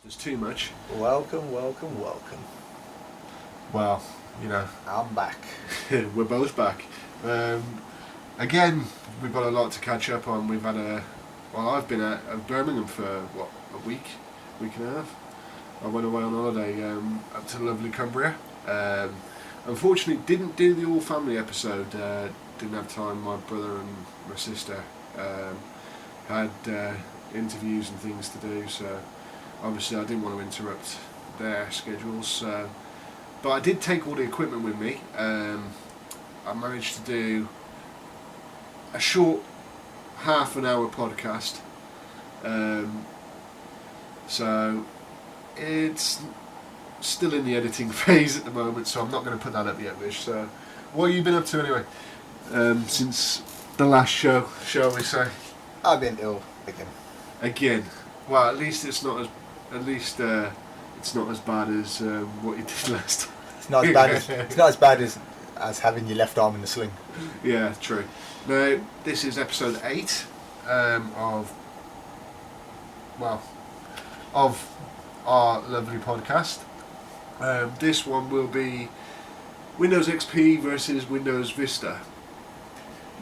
There's too much. Welcome. Well, I'm back. we're both back. Again, we've got a lot to catch up on. I've been at Birmingham for, a week and a half. I went away on holiday up to lovely Cumbria. Unfortunately, didn't do the all-family episode. Didn't have time. My brother and my sister had interviews and things to do, so obviously I didn't want to interrupt their schedules. But I did take all the equipment with me. I managed to do a short half-an-hour podcast. So it's still in the editing phase at the moment, so I'm not going to put that up yet, Vish. So what have you been up to anyway? Since the last show, shall we say? I've been ill Again. Well, at least it's not as bad as what you did last time. It's not as bad as having your left arm in the sling. Yeah, true. Now, this is episode 8 of our lovely podcast. This one will be Windows XP versus Windows Vista.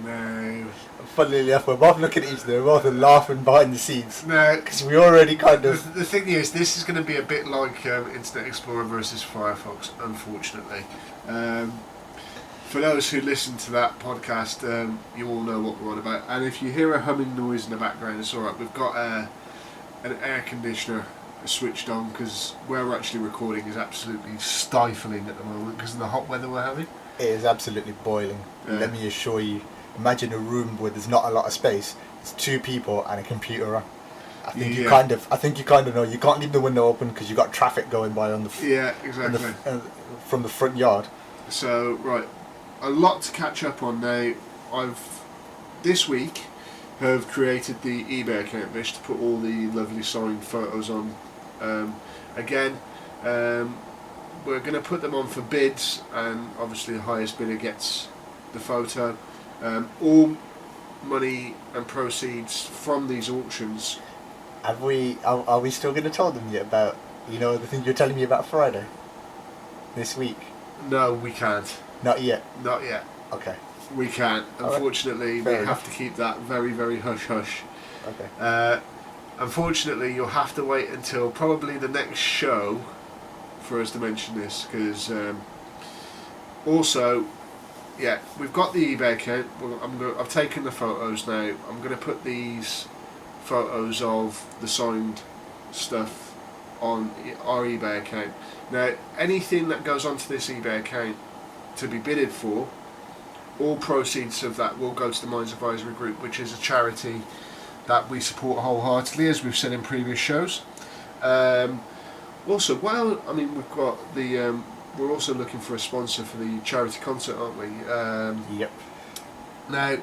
Now, funnily enough, we're both looking at each other, we're both laughing behind the scenes. Now, because we already kind of... The thing is, this is going to be a bit like Internet Explorer versus Firefox, unfortunately. For those who listen to that podcast, you all know what we're on about. And if you hear a humming noise in the background, it's alright. We've got an air conditioner switched on because where we're actually recording is absolutely stifling at the moment because of the hot weather we're having. It is absolutely boiling. Let me assure you. Imagine a room where there's not a lot of space. It's 2 people and a computer on. I think you kind of know. You can't leave the window open because you've got traffic going by on the exactly from the front yard. So right, a lot to catch up on now. I've this week have created the eBay account, Vish, to put all the lovely signed photos on. Again, we're going to put them on for bids, and obviously the highest bidder gets the photo. All money and proceeds from these auctions. Are we still going to tell them yet about the thing you're telling me about Friday this week? No, we can't. Not yet. Not yet. Okay. We can't. Unfortunately, we enough. have to keep that very, very hush hush. Okay. Unfortunately, you'll have to wait until probably the next show for us to mention this, because also, yeah, we've got the eBay account. I've taken the photos now. I'm going to put these photos of the signed stuff on our eBay account. Now, anything that goes onto this eBay account to be bidded for, all proceeds of that will go to the Minds Advisory Group, which is a charity that we support wholeheartedly, as we've said in previous shows. Also, we've got the... we're also looking for a sponsor for the charity concert, aren't we? Yep. Now,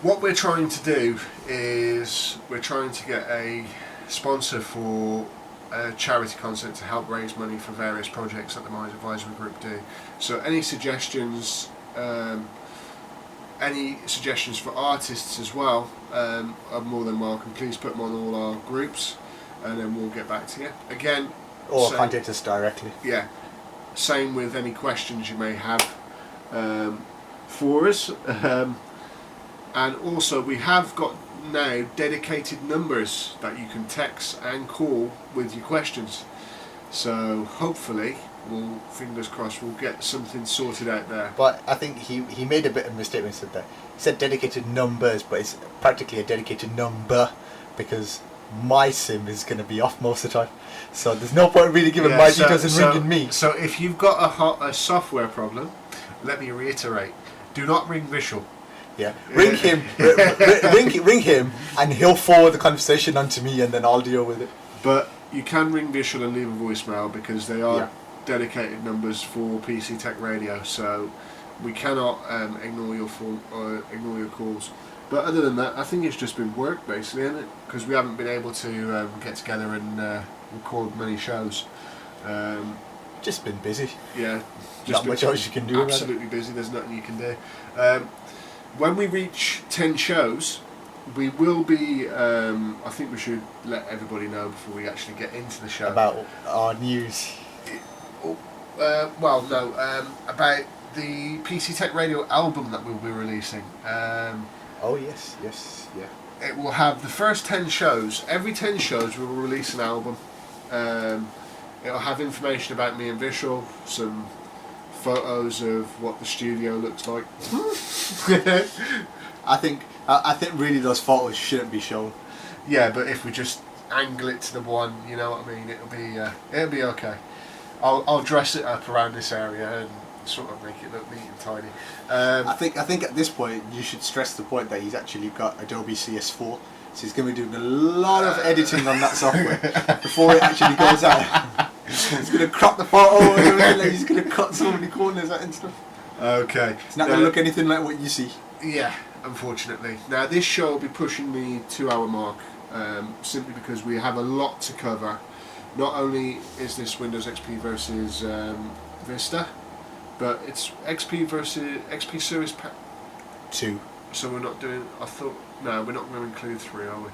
what we're trying to do is we're trying to get a sponsor for a charity concert to help raise money for various projects that the Minds Advisory Group do. So any suggestions for artists as well are more than welcome. Please put them on all our groups and then we'll get back to you. Again, or contact us directly. Yeah. Same with any questions you may have for us. And also we have got now dedicated numbers that you can text and call with your questions. So hopefully, fingers crossed, we'll get something sorted out there. But I think he made a bit of a mistake when he said that. He said dedicated numbers, but it's practically a dedicated number because my SIM is going to be off most of the time. So there's no point really giving my details and ringing me. So if you've got a software problem, let me reiterate, do not ring Vishal. Yeah, ring him, ring him, and he'll forward the conversation onto me, and then I'll deal with it. But you can ring Vishal and leave a voicemail because they are dedicated numbers for PCTechRadio, so we cannot ignore your phone or ignore your calls. But other than that, I think it's just been work basically, isn't it? Because we haven't been able to get together and record many shows. Just been busy. Yeah, not much else you can do. Absolutely busy. There's nothing you can do. When we reach 10 shows, we will be. I think we should let everybody know before we actually get into the show About our news. Well, no, about the PCTechRadio album that we'll be releasing. Oh yes, yeah. It will have the first 10 shows. Every 10 shows we will release an album. It'll have information about me and Vishal, some photos of what the studio looks like. I think really those photos shouldn't be shown. Yeah, but if we just angle it to the one, you know what I mean, it'll be okay. I'll dress it up around this area and sort of make it look neat and tidy. I think at this point you should stress the point that he's actually got Adobe CS4, so he's going to be doing a lot of editing on that software before it actually goes out. He's going to crop the photo and he's going to cut so many corners out and stuff. Okay. It's not going to look anything like what you see. Yeah, unfortunately. Now this show will be pushing the 2-hour mark, simply because we have a lot to cover. Not only is this Windows XP versus Vista, but it's XP versus XP Service Pack 2. So we're not doing. No, we're not going to include 3, are we?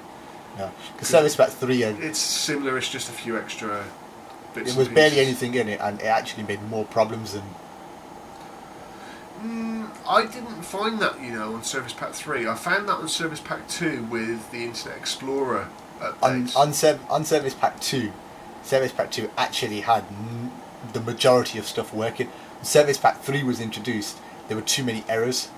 No, because Service Pack 3. It's similar. It's just a few extra bits. It was barely anything in it, and it actually made more problems than. I didn't find that, on Service Pack 3. I found that on Service Pack 2 with the Internet Explorer updates. On Service Pack 2, Service Pack 2 actually had the majority of stuff working. When Service Pack 3 was introduced, there were too many errors.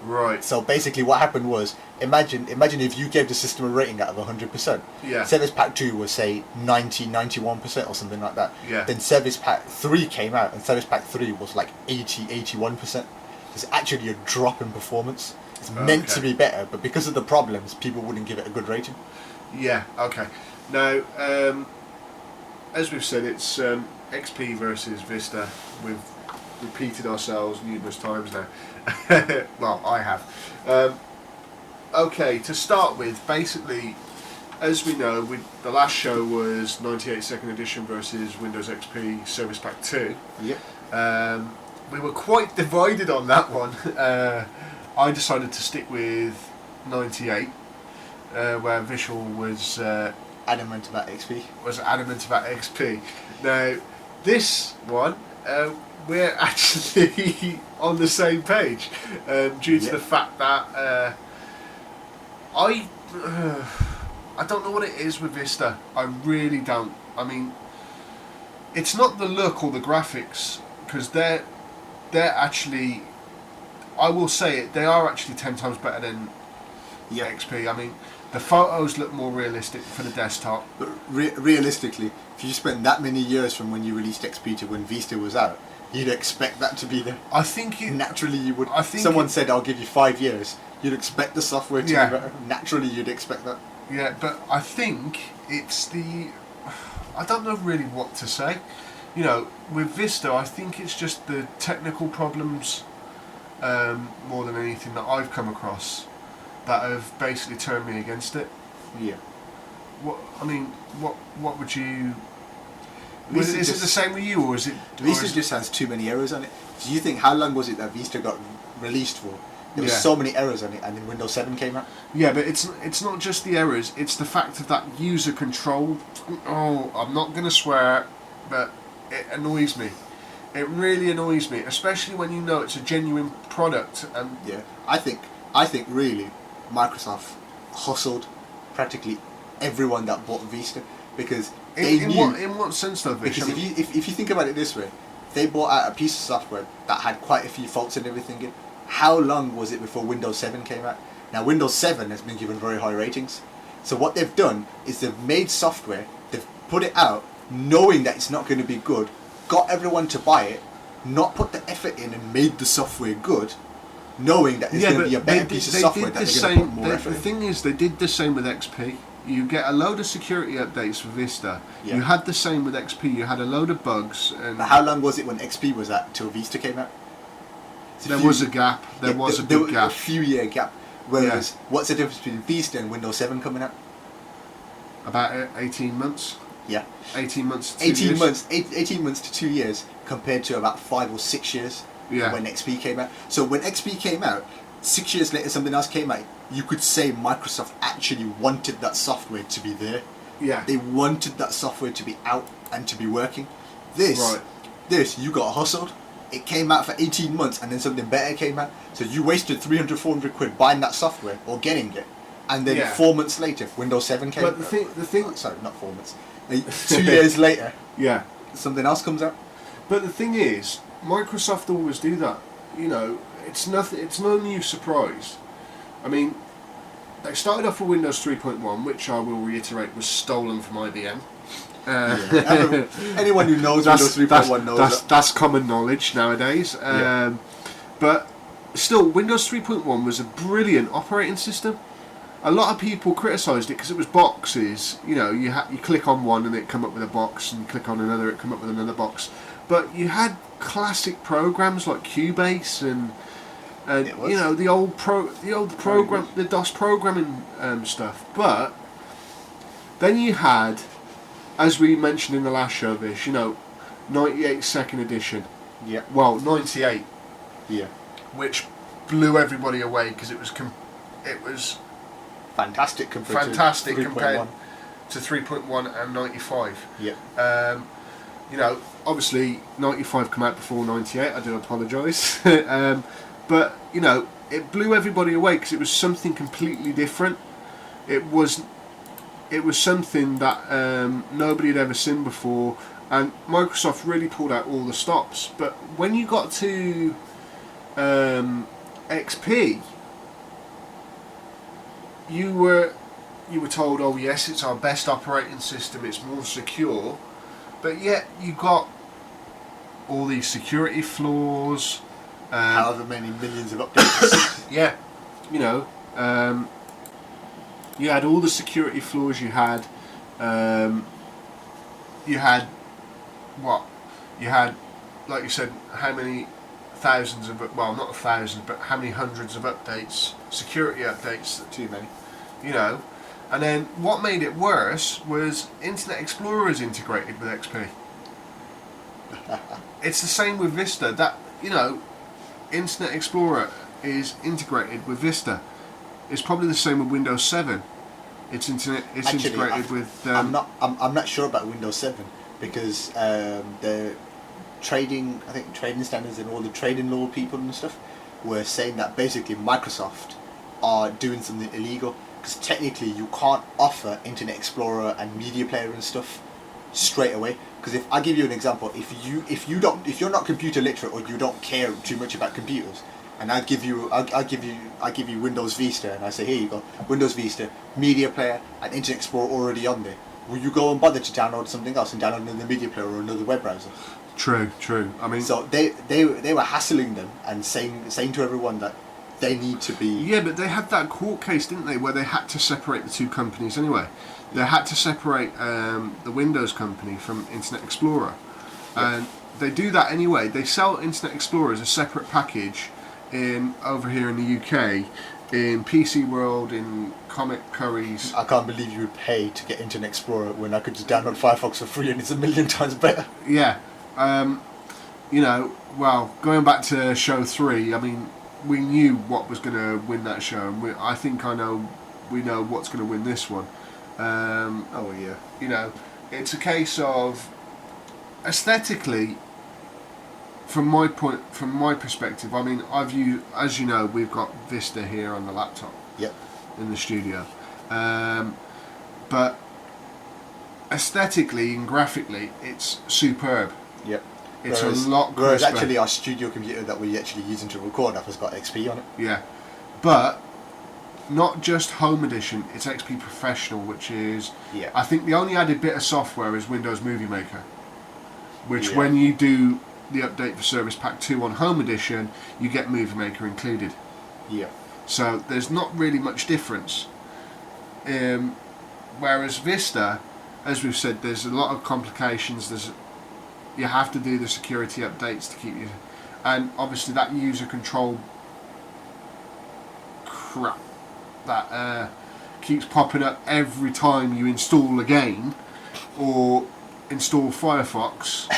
Right. So basically what happened was, imagine if you gave the system a rating out of 100%. Yeah. Service Pack 2 was, say, 90, 91% or something like that. Yeah. Then Service Pack 3 came out, and Service Pack 3 was like 80, 81%. It's actually a drop in performance. It's meant to be better, but because of the problems, people wouldn't give it a good rating. Yeah, okay. Now, as we've said, it's XP versus Vista. We've repeated ourselves numerous times now. Well, I have. Okay, to start with, basically, as we know, the last show was 98-second edition versus Windows XP Service Pack 2. Yep. We were quite divided on that one. I decided to stick with 98, where Vishal was Adamant about XP. Now, this one, we're actually on the same page, due to the fact that I don't know what it is with Vista. I really don't. I mean, it's not the look or the graphics, because they're actually, I will say it, they are actually 10 times better than XP. I mean, the photos look more realistic for the desktop. But realistically, if you spent that many years from when you released XP to when Vista was out, you'd expect that to be there. I think naturally you would. I think someone said, "I'll give you 5 years." You'd expect the software to be better. Naturally, you'd expect that. Yeah, but I think it's I don't know really what to say. With Vista, I think it's just the technical problems more than anything that I've come across that have basically turned me against it. Yeah. What would you? Is it the same with you, or is it? Vista just has too many errors on it. Do you think how long was it that Vista got released for? There was so many errors on it, and then Windows 7 came out. Yeah, but it's not just the errors; it's the fact of that user control. Oh, I'm not going to swear, but it annoys me. It really annoys me, especially when you know it's a genuine product. And yeah, I think really, Microsoft hustled practically everyone that bought Vista because they knew. In what sense though? Because if you think about it this way, they bought out a piece of software that had quite a few faults and everything in. How long was it before Windows 7 came out? Now Windows 7 has been given very high ratings. So what they've done is they've made software, they've put it out knowing that it's not going to be good, got everyone to buy it, not put the effort in and made the software good, knowing that there's going to be a better piece of software that they're going to put more effort in. The thing is, they did the same with XP. You get a load of security updates for Vista. Yeah. You had the same with XP. You had a load of bugs. And but how long was it when XP was out till Vista came out? There was a gap. There was a big gap. A few year gap. Whereas, what's the difference between Vista and Windows 7 coming out? About 18 months. Yeah. 18 months to 2 18 years. months. 18 months to 2 years compared to about 5 or 6 years Yeah. when XP came out. So when XP came out, 6 years later something else came out. You could say Microsoft actually wanted that software to be there. Yeah. They wanted that software to be out and to be working. This you got hustled. It came out for 18 months and then something better came out. So you wasted 300, 400 quid buying that software or getting it. And then 4 months later, Windows 7 came out. But the thing... Sorry, not 4 months. 2 years later, Yeah. something else comes out. But the thing is, Microsoft always do that. You know, it's nothing. It's no new surprise. I mean, they started off with Windows 3.1, which I will reiterate was stolen from IBM. Anyone who knows Windows 3.1 knows that. That's common knowledge nowadays. But still, Windows 3.1 was a brilliant operating system. A lot of people criticised it because it was boxes. You know, you click on one and it come up with a box, and you click on another, it come up with another box. But you had classic programs like Cubase and you know the old program, the DOS programming stuff. But then you had, as we mentioned in the last show, Vish, you know, 98 second edition. Yeah. Well, 98. Yeah. Which blew everybody away because it was fantastic compared to 3.1 and 95. Yeah. You know, obviously 95 come out before 98. I do apologise, but you know, it blew everybody away because it was something completely different. It was something that nobody had ever seen before, and Microsoft really pulled out all the stops. But when you got to XP, you were told, oh yes, it's our best operating system, it's more secure, but yet you got all these security flaws. However many millions of updates. Yeah, you know, you had all the security flaws. You had what? You had, like you said, how many thousands of, well, not thousands, but how many hundreds of updates, security updates. Too many. You know, and then what made it worse was Internet Explorer is integrated with XP. It's the same with Vista. That, you know, Internet Explorer is integrated with Vista. It's probably the same with Windows 7. It's integrated with. I'm not sure about Windows 7 because the trading standards and all the trading law people and stuff were saying that basically Microsoft are doing something illegal. Because technically you can't offer Internet Explorer and Media Player and stuff straight away. Because if I give you an example, if you're not computer literate or you don't care too much about computers, and I give you Windows Vista and I say, here you go, Windows Vista, Media Player and Internet Explorer already on there, will you go and bother to download something else and download another Media Player or another web browser? True. I mean, so they were hassling them and saying to everyone that they need to be... Yeah, but they had that court case, didn't they, where they had to separate the two companies anyway. They had to separate the Windows company from Internet Explorer. And they do that anyway. They sell Internet Explorer as a separate package over here in the UK, in PC World, in Comic Curries. I can't believe you would pay to get Internet Explorer when I could just download Firefox for free and it's a million times better. Yeah. You know, well, going back to show 3, I mean, we knew what was going to win that show, and we know what's going to win this one. Oh yeah. You know, it's a case of aesthetically, from my perspective. I mean, as you know, we've got Vista here on the laptop. Yep. In the studio, but aesthetically and graphically, it's superb. Yep. It's a lot crisper. Whereas actually our studio computer that we're actually using to record has got XP on it. Yeah, but not just Home Edition, it's XP Professional, which is, I think the only added bit of software is Windows Movie Maker, which when you do the update for Service Pack 2 on Home Edition, you get Movie Maker included. Yeah. So there's not really much difference. Whereas Vista, as we've said, there's a lot of complications. You have to do the security updates to keep you, and obviously that user control crap that keeps popping up every time you install a game or install Firefox.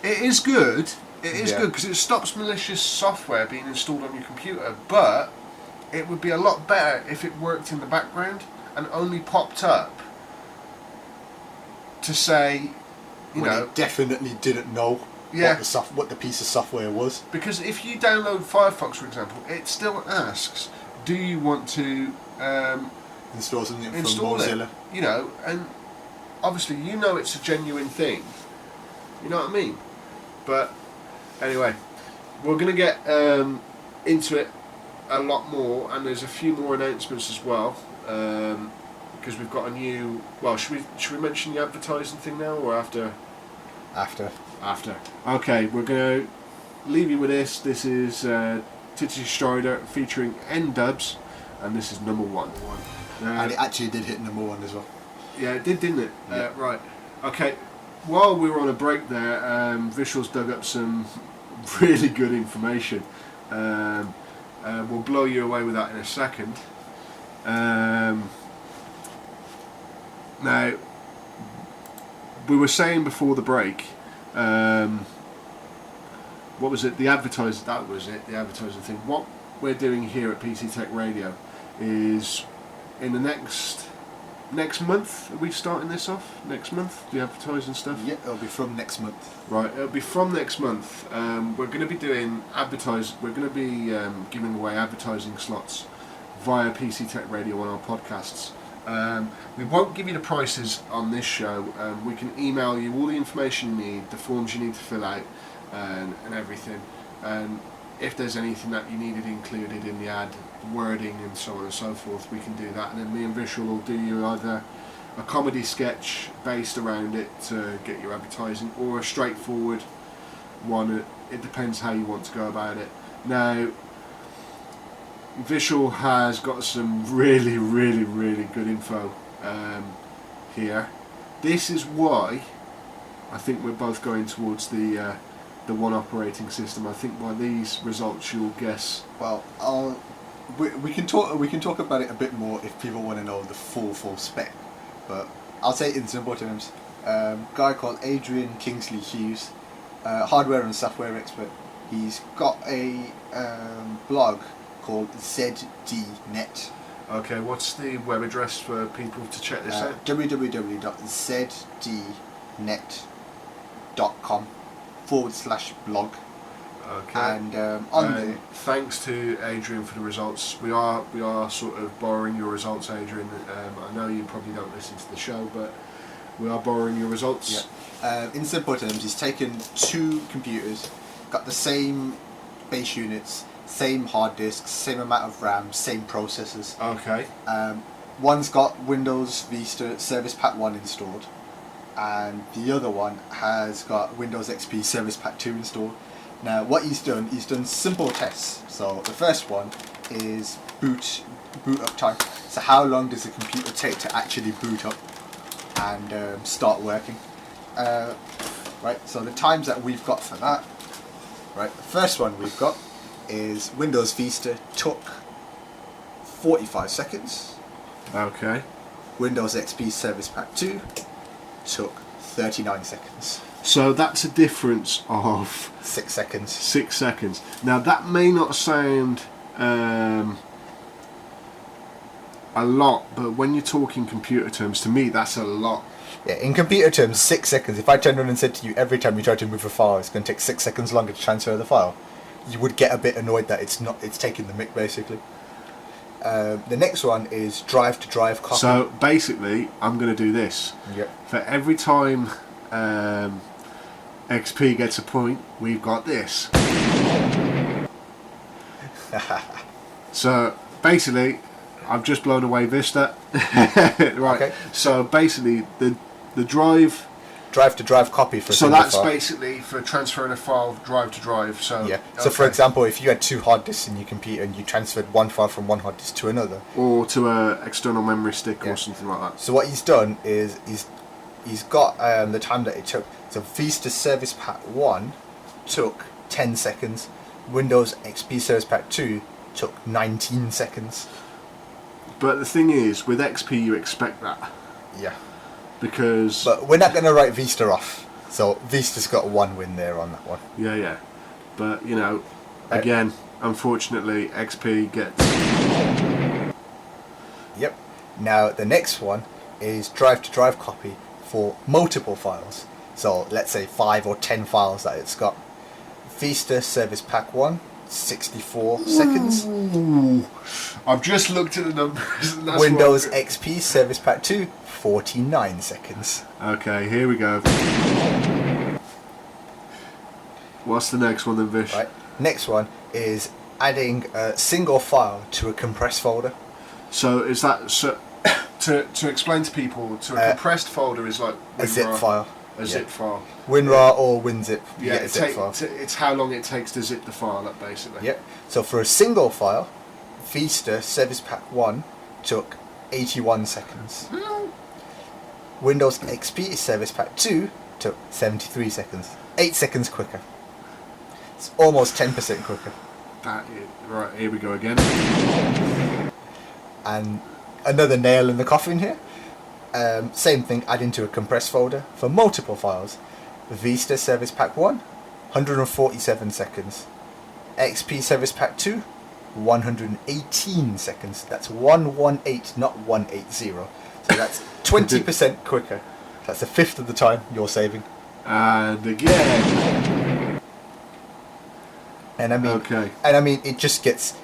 It is good, It is good because it stops malicious software being installed on your computer, but it would be a lot better if it worked in the background and only popped up to say, you know, it definitely didn't know what the piece of software was. Because if you download Firefox, for example, it still asks, do you want to install something from Mozilla? It, you know, and obviously you know it's a genuine thing. You know what I mean? But anyway, we're going to get into it a lot more, and there's a few more announcements as well, because we've got a new... Well, should we mention the advertising thing now, or after? After. Okay, we're going to leave you with this. This is Titty Strider featuring N-Dubs, and this is number 1. And it actually did hit number 1 as well. Yeah, it did, didn't it? Yeah. Right. Okay. While we were on a break there, Visuals dug up some really good information. We'll blow you away with that in a second. Now, we were saying before the break, what was it? The advertising. That was it. The advertising thing. What we're doing here at PCTechRadio is in the next month. Are we starting this off next month? The advertising stuff. Yeah, it'll be from next month. Right, it'll be from next month. We're going to be doing We're going to be giving away advertising slots via PCTechRadio on our podcasts. We won't give you the prices on this show. We can email you all the information you need, the forms you need to fill out, and everything. And if there's anything that you needed included in the ad, wording and so on and so forth, we can do that. And then me and Visual will do you either a comedy sketch based around it to get your advertising, or a straightforward one. It depends how you want to go about it. Now, Visual has got some really, really, really good info here. This is why I think we're both going towards the one operating system. I think by these results you'll guess. Well, we can talk about it a bit more if people want to know the full spec. But I'll say it in simple terms. Guy called Adrian Kingsley Hughes, hardware and software expert. He's got a blog called ZDNet. Okay, what's the web address for people to check this out? www.zdnet.com/blog. Okay. And on there, thanks to Adrian for the results. We are sort of borrowing your results, Adrian. I know you probably don't listen to the show, but we are borrowing your results. Yeah. In simple terms, he's taken 2 computers, got the same base units, same hard disks, same amount of RAM, same processors. Okay. One's got Windows Vista Service Pack 1 installed, and the other one has got Windows XP Service Pack 2 installed. Now, what he's done simple tests. So the first one is boot up time. So how long does the computer take to actually boot up and start working? Right. So the times that we've got for that. Right. The first one we've got is Windows Vista took 45 seconds. Okay. Windows XP Service Pack 2 took 39 seconds. So that's a difference of 6 seconds. 6 seconds. Now that may not sound a lot, but when you're talking computer terms, to me that's a lot. Yeah, in computer terms, 6 seconds. If I turned around and said to you, every time you try to move a file, it's going to take 6 seconds longer to transfer the file, you would get a bit annoyed that it's taking the mick, basically. The next one is drive-to-drive copy. So basically, I'm going to do this. Yep. For every time XP gets a point, we've got this. So basically, I've just blown away Vista. Right. Okay. So basically, the drive-to-drive copy for. So that's basically for transferring a file drive to drive. So yeah. So for example, if you had 2 hard disks in your computer and you transferred one file from one hard disk to another, or to a external memory stick or something like that. So what he's done is he's got the time that it took. So Vista Service Pack 1 took 10 seconds. Windows XP Service Pack 2 took 19 seconds. But the thing is, with XP you expect that. Yeah. Because... But we're not going to write Vista off. So Vista's got 1 win there on that one. Yeah, yeah. But you know, again, unfortunately, XP gets. Yep. Now the next one is drive-to-drive copy for multiple files. So let's say 5 or 10 files that it's got. Vista Service Pack 1, 64 seconds. Ooh, I've just looked at the numbers. And that's Windows XP Service Pack 2, 49 seconds. Okay, here we go. What's the next one then, Vish? Right. Next one is adding a single file to a compressed folder. So is that to explain to people? To a compressed folder is like A zip file. A zip file. WinRAR or WinZip. You Yeah, get a zip file. it's how long it takes to zip the file up, basically. Yep. So for a single file, Vista Service Pack 1 took 81 seconds. Windows XP Service Pack 2 took 73 seconds. 8 seconds quicker. It's almost 10% quicker. Right, here we go again. And another nail in the coffin here. Same thing, adding to a compressed folder for multiple files. Vista Service Pack 1, 147 seconds. XP Service Pack 2, 118 seconds. That's 118, not 180. So that's 20% quicker. That's a fifth of the time you're saving. And again. And I mean, okay. And I mean, it just gets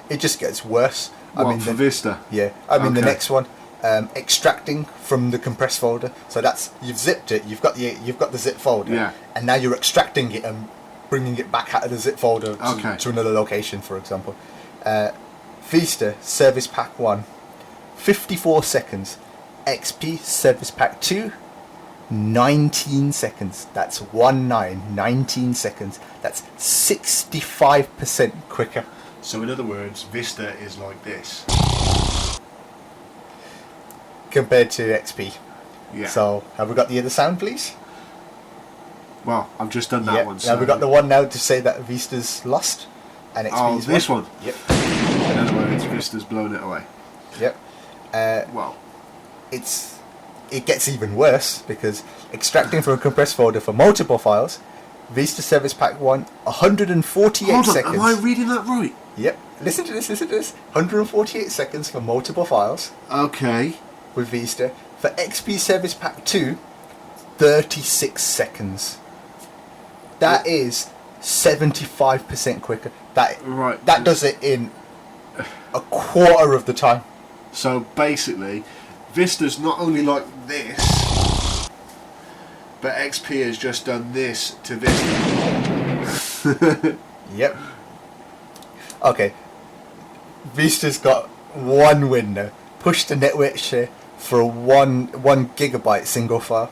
worse. What, I mean, for Vista? Yeah. I mean, the Okay. next one, extracting from the compressed folder. So that's, you've zipped it. You've got the zip folder. Yeah. And now you're extracting it and bringing it back out of the zip folder Okay. to another location, for example. Vista Service Pack 1, 54 seconds. XP Service Pack 2, 19 seconds. That's 19 seconds. That's 65% quicker. So in other words, Vista is like this. Compared to XP. Yeah. So, have we got the other sound, please? Well, I've just done that Yep. one. Now So we got the one now to say that Vista's lost and oh, XP's this won. one. Yep. In other words, Vista's blown it away. Yep. Well, It gets even worse because extracting from a compressed folder for multiple files, Vista Service Pack 1, 148 hold on. seconds. Am I reading that right? Yep. Listen to this. 148 seconds for multiple files Okay. with Vista. For XP Service Pack 2, 36 seconds. That is 75% quicker. Right. That does it in a quarter of the time. So basically, Vista's not only like this, but XP has just done this to Vista. Yep. Okay. Vista's got one window. Push the network share for a 1 gigabyte single file.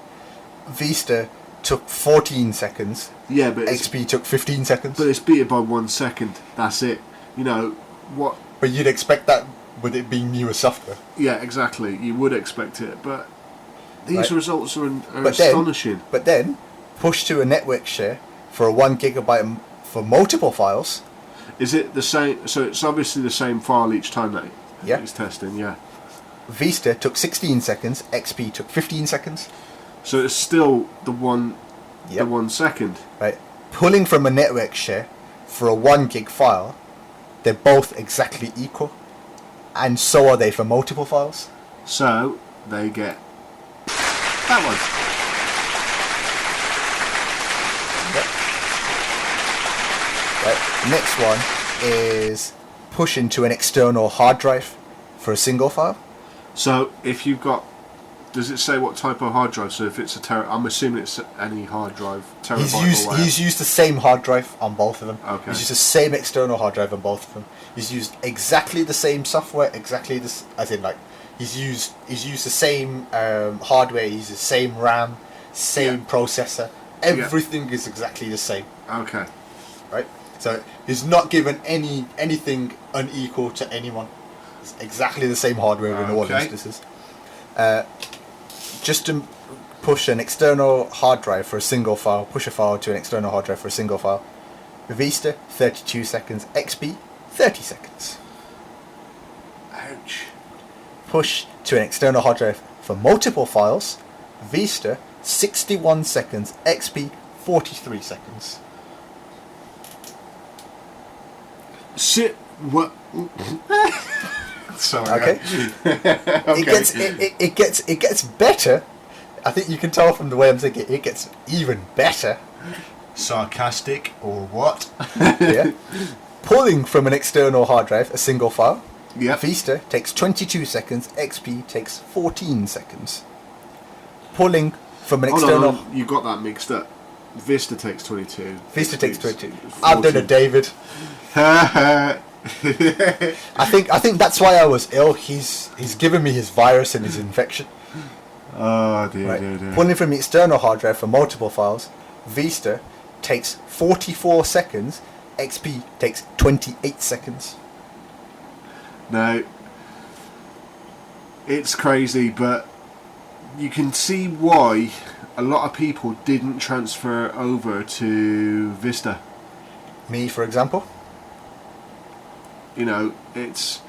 Vista took 14 seconds. Yeah, but XP took 15 seconds. But it's beat it by 1 second. That's it. You know what? But you'd expect that with it being newer software. Yeah, exactly. You would expect it, but these Right. results are But astonishing. But then, push to a network share for a 1 gigabyte for multiple files. Is it the same? So it's obviously the same file each time that Yeah. it's testing. Yeah. Vista took 16 seconds. XP took 15 seconds. So it's still the 1 second. Right. Pulling from a network share for a 1 gig file, they're both exactly equal. And so are they for multiple files. So they get that one. Right. Next one is pushing to an external hard drive for a single file. So if you've got, does it say what type of hard drive? So if it's a I'm assuming it's any hard drive. He's used the same hard drive on both of them. Okay. He's used the same external hard drive on both of them. He's used exactly the same software, exactly this, as in like he's used the same hardware. He's the same RAM, same processor. Everything is exactly the same. Okay. Right. So he's not given anything unequal to anyone. It's exactly the same hardware in all instances. Just to push an external hard drive for a single file, push a file to an external hard drive for a single file. Vista, 32 seconds. XP, 30 seconds. Ouch. Push to an external hard drive for multiple files. Vista, 61 seconds. XP, 43 seconds. Sit. What? Sorry. Okay. Okay. It gets better. I think you can tell from the way I'm thinking. It gets even better. Sarcastic or what? Yeah. Pulling from an external hard drive a single file. Yep. Vista takes 22 seconds. XP takes 14 seconds. Pulling from an external. Hold on, you got that mixed up. Vista takes 22. Vista takes 22. 14. I've done a David. I think that's why I was ill. He's given me his virus and his infection. Oh dear, Right. dear. Pulling from the external hard drive for multiple files, Vista takes 44 seconds. XP takes 28 seconds. No, it's crazy, but you can see why a lot of people didn't transfer over to Vista. Me, for example. You know, it's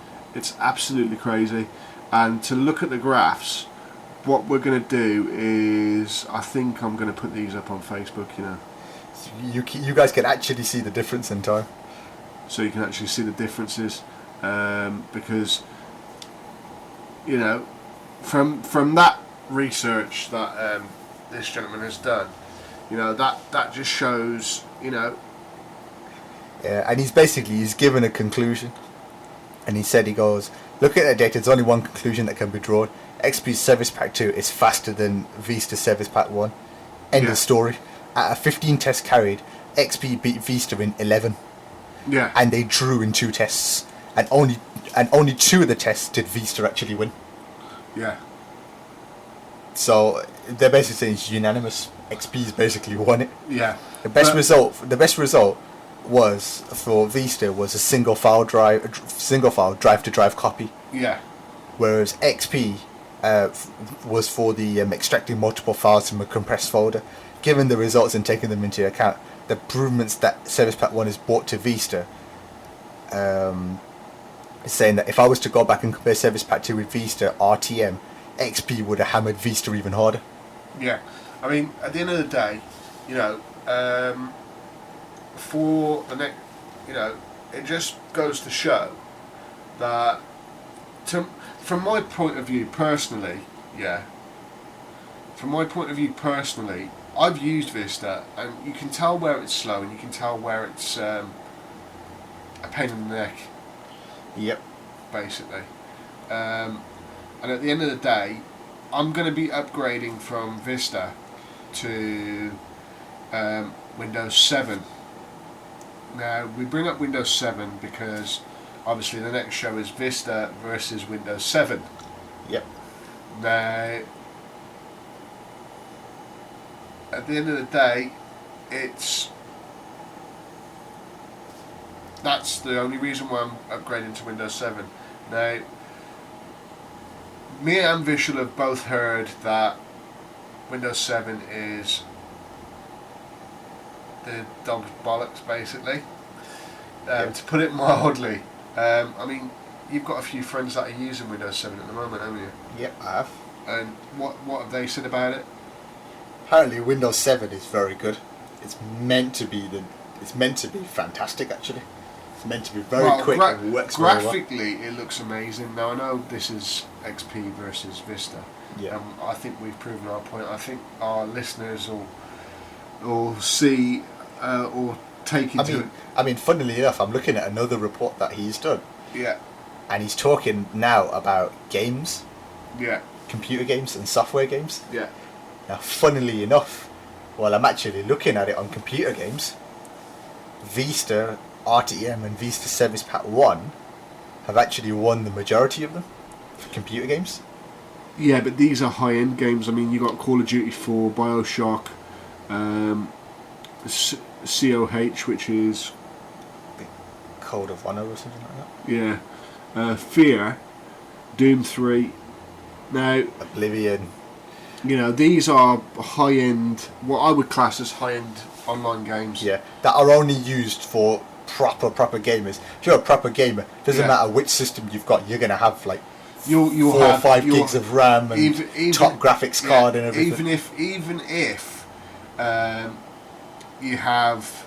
absolutely crazy. And to look at the graphs, what we're going to do is, I think I'm going to put these up on Facebook, you know. You guys can actually see the difference in time. So you can actually see the differences, because, you know, from that research that this gentleman has done, you know, that just shows, you know. Yeah, and he's given a conclusion, and he goes, look at the data. There's only one conclusion that can be drawn. XP Service Pack 2 is faster than Vista Service Pack 1. End of story. At a 15 tests carried, XP beat Vista in 11. Yeah. And they drew in 2 tests, and only 2 of the tests did Vista actually win. Yeah. So they're basically saying it's unanimous. XP's basically won it. Yeah. The best result was for Vista was a single file drive to drive copy. Yeah. Whereas XP was for the extracting multiple files from a compressed folder. Given the results and taking them into account, the improvements that Service Pack 1 has brought to Vista, is saying that if I was to go back and compare Service Pack 2 with Vista RTM, XP would have hammered Vista even harder. Yeah. I mean, at the end of the day, you know, for the next, you know, it just goes to show that, from my point of view personally, I've used Vista, and you can tell where it's slow, and you can tell where it's a pain in the neck. Yep. Basically. And at the end of the day, I'm going to be upgrading from Vista to Windows 7. Now, we bring up Windows 7 because obviously the next show is Vista versus Windows 7. Yep. Now, at the end of the day, that's the only reason why I'm upgrading to Windows 7. Now, me and Visual have both heard that Windows 7 is the dog's bollocks, basically. To put it mildly. I mean, you've got a few friends that are using Windows 7 at the moment, haven't you? Yep, I have. And what have they said about it? Apparently, Windows 7 is very good. It's meant to be fantastic. Actually, it's meant to be very quick and works very well. Graphically, it looks amazing. Now I know this is XP versus Vista. Yeah. I think we've proven our point. I think our listeners will see or take into it. I mean, funnily enough, I'm looking at another report that he's done. Yeah. And he's talking now about games. Yeah. Computer games and software games. Yeah. Now, funnily enough, while I'm actually looking at it on computer games, Vista, RTM and Vista Service Pack 1 have actually won the majority of them for computer games. Yeah, but these are high-end games. I mean, you got Call of Duty 4, Bioshock, COH, which is Code of Honor or something like that. Yeah. Fear, Doom 3. Now, Oblivion. You know, these are high-end, what I would class as high-end online games. Yeah, that are only used for proper gamers. If you're a proper gamer, doesn't matter which system you've got, you're going to have like you'll 4 or 5 gigs of RAM and even, top graphics card and everything. Even if you have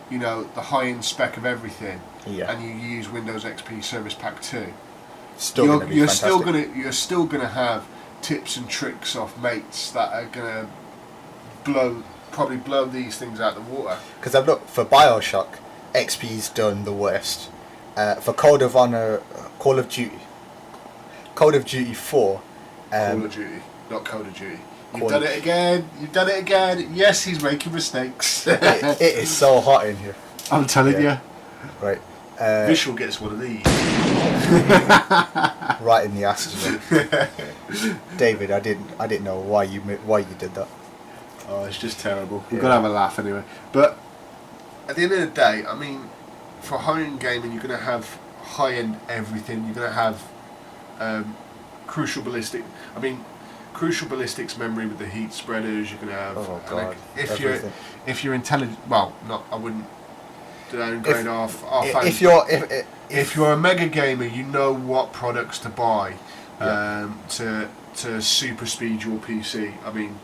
the high-end spec of everything, Yeah. and you use Windows XP Service Pack 2, You're still gonna have tips and tricks off mates that are gonna probably blow these things out of the water. Because I've looked for BioShock, XP's done the worst. For Call of Duty 4. Call of Duty, not Code of Duty. You've done it again. Yes, he's making mistakes. it is so hot in here. I'm telling you. Right. Visual gets one of these. Right in the ass as well. David, I didn't know why you did that. Oh, it's just terrible. We've got to have a laugh anyway. But at the end of the day, I mean, for high-end gaming, you're going to have high-end everything. You're going to have crucial ballistics memory with the heat spreaders. You're going to have. Oh God! If you're intelligent, well, not I wouldn't downgrade off. If you're a mega gamer, you know what products to buy to super speed your PC. I mean,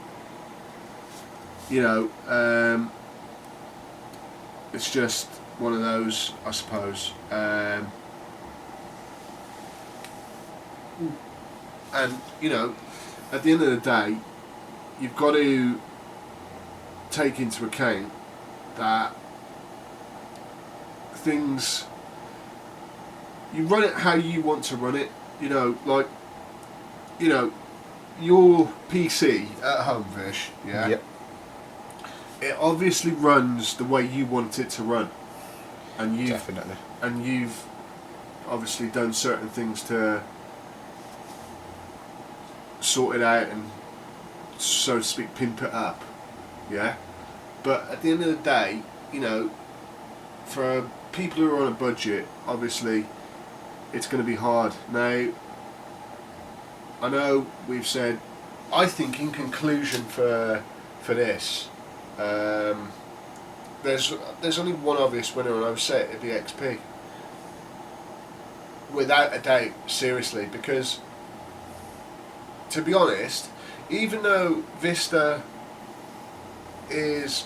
it's just one of those, I suppose. And at the end of the day, you've got to take into account that things, you run it how you want to run it. Your PC at home, Vish, yeah. Yep. It obviously runs the way you want it to run, and you've obviously done certain things to sort it out and, so to speak, pimp it up, yeah. But at the end of the day, for people who are on a budget, obviously, it's going to be hard. Now, I know we've said, I think in conclusion for this, there's only one obvious winner, and I would say it'd be XP. Without a doubt, seriously, because, to be honest, even though Vista is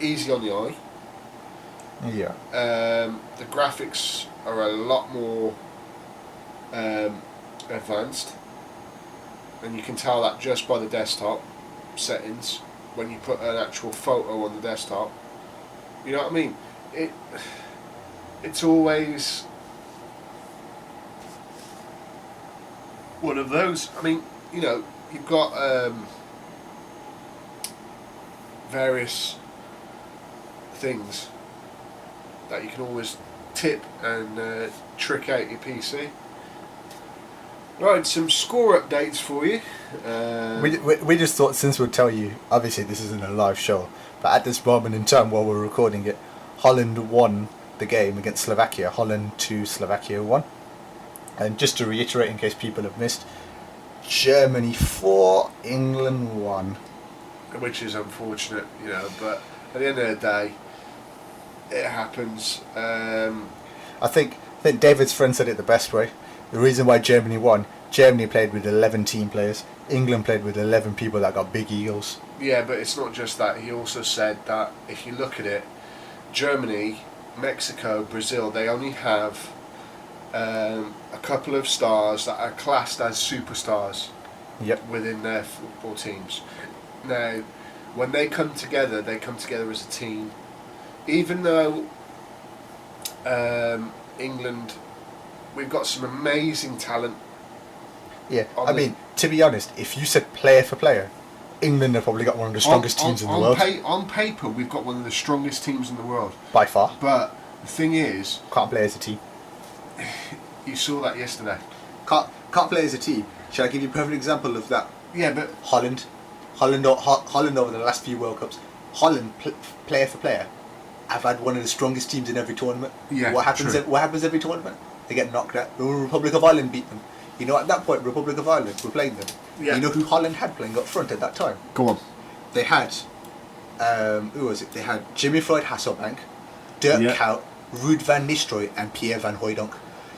easy on the eye, yeah, the graphics are a lot more advanced, and you can tell that just by the desktop settings when you put an actual photo on the desktop. You know what I mean? It's always one of those. I mean, you've got various things that you can always tip and trick out your PC. Right, some score updates for you. We just thought, since we'll tell you, obviously this isn't a live show, but at this moment in time while we're recording it, Holland won the game against Slovakia. Holland 2, Slovakia 1. And just to reiterate, in case people have missed, Germany 4, England 1. Which is unfortunate, but at the end of the day, it happens. I think David's friend said it the best way. The reason why Germany won, Germany played with 11 team players. England played with 11 people that got big egos. Yeah, but it's not just that. He also said that if you look at it, Germany, Mexico, Brazil, they only have a couple of stars that are classed as superstars. Yep. Within their football teams. Now, when they come together as a team. Even though England, we've got some amazing talent. Yeah, I mean, to be honest, if you said player for player, England have probably got one of the strongest teams in the world. On paper, we've got one of the strongest teams in the world. By far. But the thing is, can't play as a team. You saw that yesterday. Can't play as a team. Shall I give you a perfect example of that? Yeah, but Holland over the last few World Cups. Holland, player for player, have had one of the strongest teams in every tournament. Yeah, what happens? What happens every tournament? They get knocked out. The Republic of Ireland beat them. At that point, Republic of Ireland were playing them. Yeah. You know who Holland had playing up front at that time? Go on. They had, who was it? They had Jimmy Floyd Hasselbank, Dirk Kuyt, Ruud van Nistelrooy, and Pierre van Hooijdonk.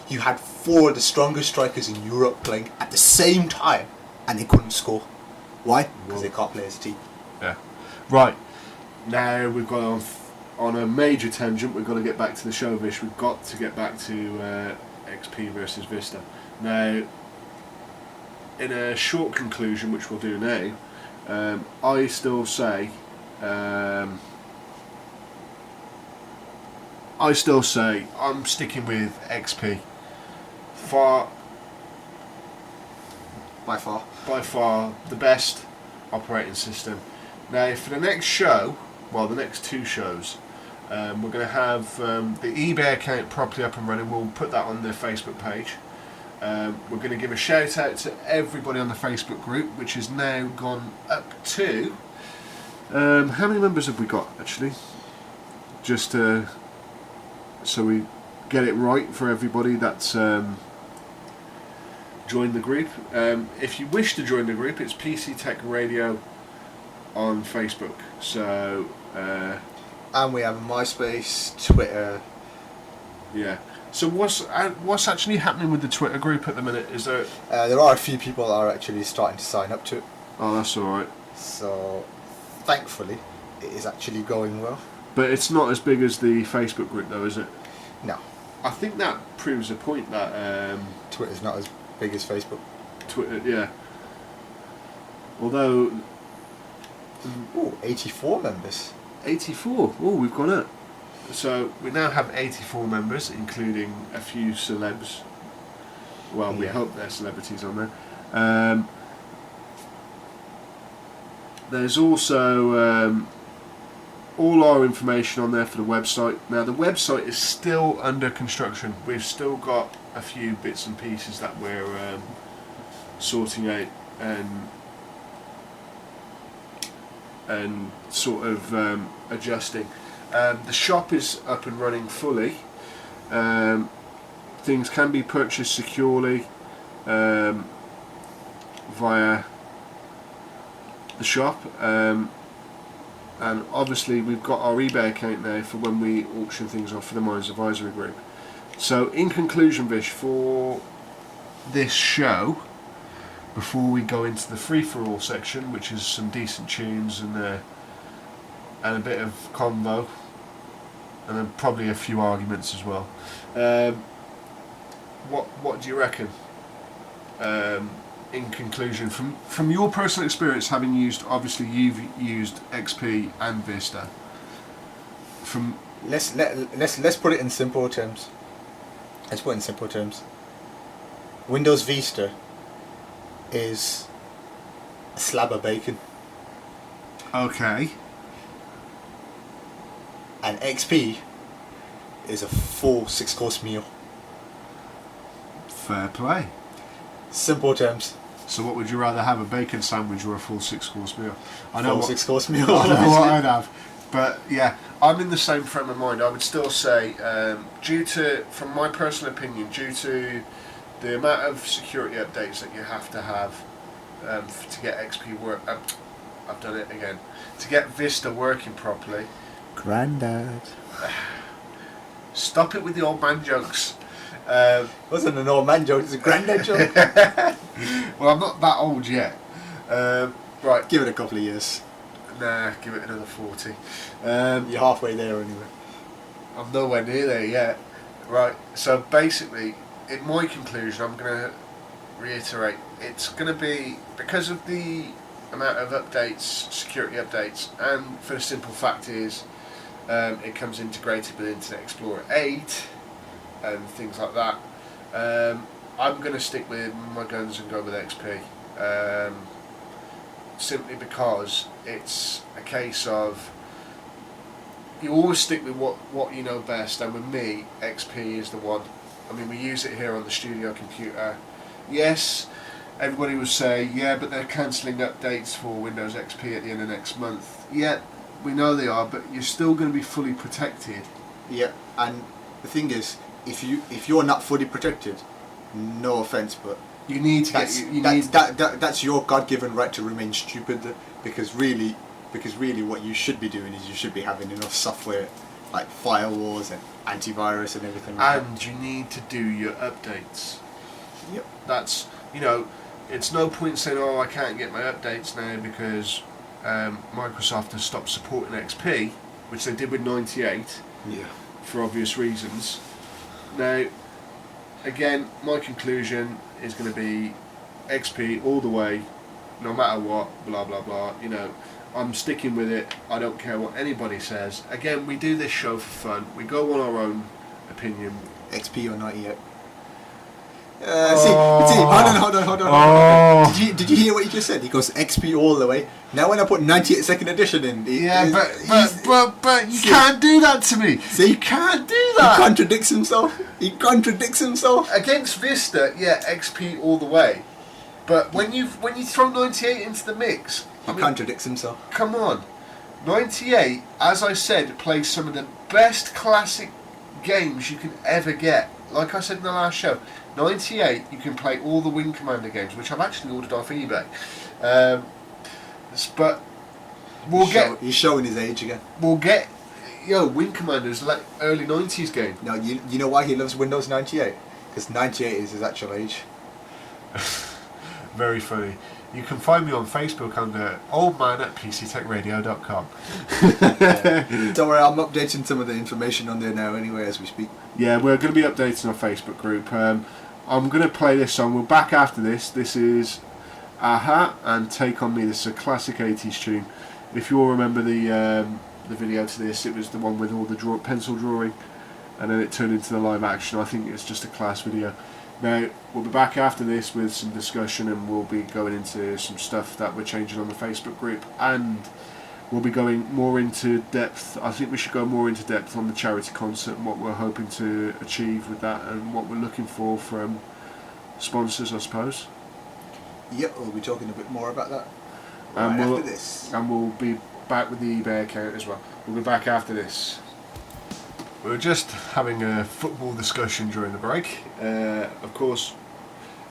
You had 4 of the strongest strikers in Europe playing at the same time, and they couldn't score. Why? Because they can't play as a team. Yeah. Right. Now we've got on on a major tangent, we've got to get back to the show, Vish. We've got to get back to XP versus Vista. Now, in a short conclusion, which we'll do now, I still say I'm sticking with XP. By far the best operating system. Now, for the next show, well, the next two shows, we're going to have the eBay account properly up and running. We'll put that on the Facebook page. We're going to give a shout out to everybody on the Facebook group, which has now gone up to how many members have we got, actually? Just so we get it right for everybody that's joined the group. If you wish to join the group, it's PCTechRadio on Facebook. So and we have MySpace, Twitter. Yeah. So what's actually happening with the Twitter group at the minute? Is there? There are a few people that are actually starting to sign up to it. Oh, that's all right. So, thankfully, it is actually going well. But it's not as big as the Facebook group, though, is it? No. I think that proves a point that Twitter's not as big as Facebook. Twitter, yeah. Although. 84 members. 84. Oh, we've gone up. So we now have 84 members, including a few celebs. Well, we hope they're celebrities on there. There's also all our information on there for the website. Now, the website is still under construction. We've still got a few bits and pieces that we're sorting out and sort of adjusting. The shop is up and running fully. Things can be purchased securely via the shop, and obviously we've got our eBay account now for when we auction things off for the Miners Advisory Group. So in conclusion, Vish, for this show, before we go into the free-for-all section, which is some decent tunes and a bit of convo, and then probably a few arguments as well. What do you reckon? In conclusion, from your personal experience, having used, obviously you've used XP and Vista. Let's put it in simple terms. Windows Vista is a slab of bacon. Okay. And XP is a full 6-course meal. Fair play. Simple terms. So what would you rather have, a bacon sandwich or a full 6-course meal? I know full 6-course meal. I know what I'd have. But yeah, I'm in the same frame of mind. I would still say, from my personal opinion, due to the amount of security updates that you have to have to get XP work, I've done it again, to get Vista working properly. Grandad. Stop it with the old man jokes. Wasn't an old man joke, it's a granddad joke. Well, I'm not that old yet. Right. Give it a couple of years. Nah, give it another 40. You're halfway there anyway. I'm nowhere near there yet. Right, so basically, in my conclusion, I'm going to reiterate, it's going to be, because of the amount of updates, security updates, and for the simple fact is, it comes integrated with Internet Explorer 8 and things like that. I'm going to stick with my guns and go with XP, simply because it's a case of you always stick with what you know best, and with me, XP is the one. I mean, we use it here on the studio computer. Yes, everybody will say, yeah, but they're cancelling updates for Windows XP at the end of next month. Yeah, we know they are, but you're still going to be fully protected. Yeah, and the thing is, if you're not fully protected, no offense, but you need to that's your God-given right to remain stupid, because really what you should be doing is you should be having enough software like firewalls and antivirus and everything like and that. You need to do your updates. Yep. That's, it's no point saying, oh, I can't get my updates now because Microsoft has stopped supporting XP. which they did with 98 Yeah. for obvious reasons. Now, again, my conclusion is going to be XP all the way, no matter what, blah blah blah. You know, I'm sticking with it. I don't care what anybody says. Again, we do this show for fun. We go on our own opinion. XP or 98. Hold on. Did you hear what he just said? He goes XP all the way. Now when I put 98 second edition in, But you can't do that to me. See, you can't do that. He contradicts himself. Against Vista, yeah, XP all the way. But when you throw 98 into the mix, He contradicts himself. Come on, 98, as I said, plays some of the best classic games you can ever get. Like I said in the last show, 98 you can play all the Wing Commander games, which I've actually ordered off eBay. But he's showing his age again. We'll get Wing Commander's like early 90s game. No, you know why he loves Windows 98? Because 98 is his actual age. Very funny. You can find me on Facebook under oldman@PCTechRadio.com. Don't worry, I'm updating some of the information on there now anyway as we speak. Yeah, we're going to be updating our Facebook group. I'm going to play this song. We're back after this. This is Aha and Take On Me. This is a classic 80s tune. If you all remember the video to this, it was the one with all the pencil drawing, and then it turned into the live action. I think it's just a class video. Now, we'll be back after this with some discussion, and we'll be going into some stuff that we're changing on the Facebook group, and we'll be going more into depth. I think we should go more into depth on the charity concert and what we're hoping to achieve with that, and what we're looking for from sponsors, I suppose. Yep, we'll be talking a bit more about that after this. And we'll be back with the eBay account as well. We'll be back after this. We were just having a football discussion during the break. Of course,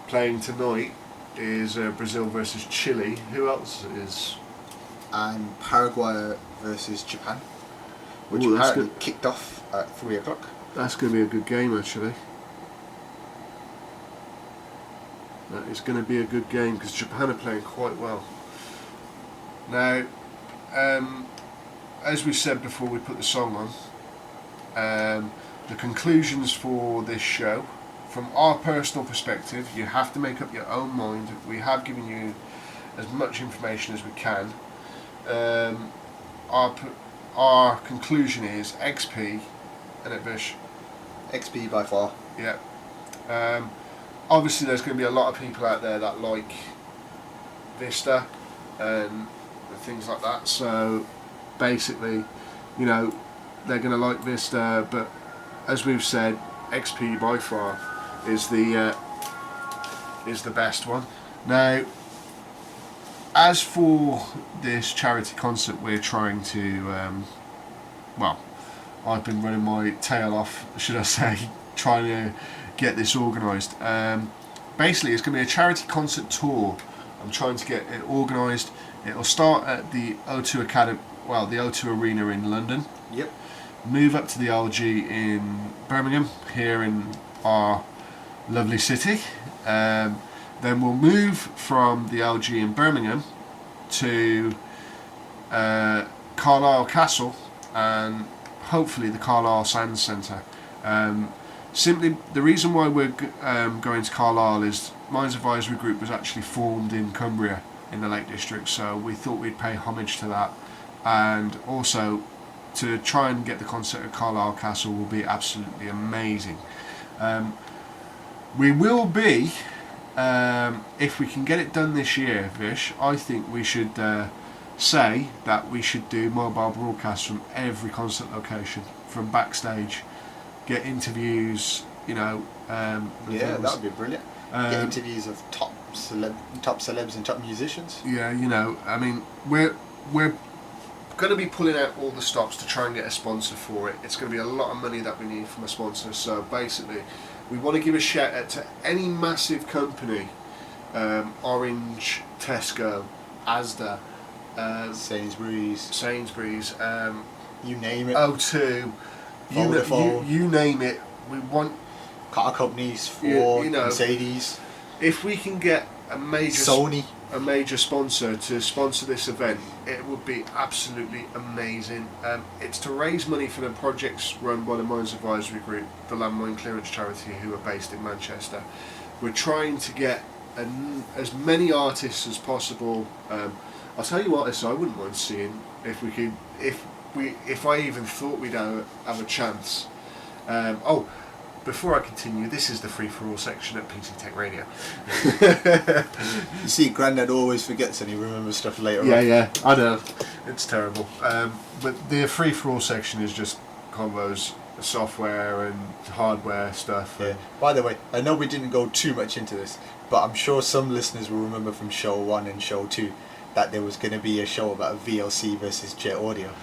playing tonight is Brazil versus Chile. Who else is? And Paraguay versus Japan, which Ooh, apparently kicked off at 3 o'clock. That's going to be a good game, actually. That is going to be a good game because Japan are playing quite well. Now, as we said before we put the song on, the conclusions for this show, from our personal perspective, you have to make up your own mind. We have given you as much information as we can. Our conclusion is XP, and it Vish. XP by far. Yeah. Obviously, there's going to be a lot of people out there that like Vista and things like that. So basically, you know, they're going to like Vista, but as we've said, XP by far is the best one. Now, as for this charity concert, we're trying to, I've been running my tail off, should I say, trying to get this organised. Basically, it's going to be a charity concert tour. I'm trying to get it organised. It'll start at the O2 Academy, the O2 Arena in London. Yep. Move up to the LG in Birmingham, here in our lovely city. Then we'll move from the LG in Birmingham to Carlisle Castle and hopefully the Carlisle Sands Centre. Simply, the reason why we're going to Carlisle is Mines Advisory Group was actually formed in Cumbria in the Lake District, so we thought we'd pay homage to that, and also to try and get the concert at Carlisle Castle will be absolutely amazing. We will be, if we can get it done this year, Vish, I think we should say that we should do mobile broadcasts from every concert location, from backstage, get interviews, that would be brilliant. Get interviews of top celebs and top musicians. Yeah, I mean, we're going to be pulling out all the stops to try and get a sponsor for it. It's going to be a lot of money that we need from a sponsor. So basically, we want to give a shout out to any massive company, Orange, Tesco, Asda, Sainsbury's, you name it. O2, you name it. We want car companies, Ford, Mercedes. If we can get a major Sony, a major sponsor to sponsor this event, it would be absolutely amazing. It's to raise money for the projects run by the Mines Advisory Group, the landmine clearance charity, who are based in Manchester. We're trying to get as many artists as possible. I'll tell you artists I wouldn't mind seeing if I even thought we'd have a chance. Before I continue, this is the free-for-all section at PCTechRadio. You see, Grandad always forgets and he remembers stuff later on. Yeah, I know. It's terrible. But the free-for-all section is just combos, software and hardware stuff. Yeah. By the way, I know we didn't go too much into this, but I'm sure some listeners will remember from show 1 and show 2 that there was going to be a show about VLC versus Jet Audio.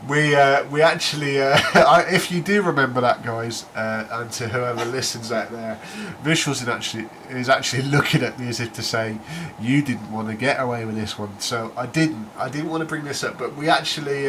We actually, if you do remember that, guys, and to whoever listens out there, Visuals is actually looking at me as if to say, you didn't want to get away with this one. So I didn't want to bring this up, but we actually,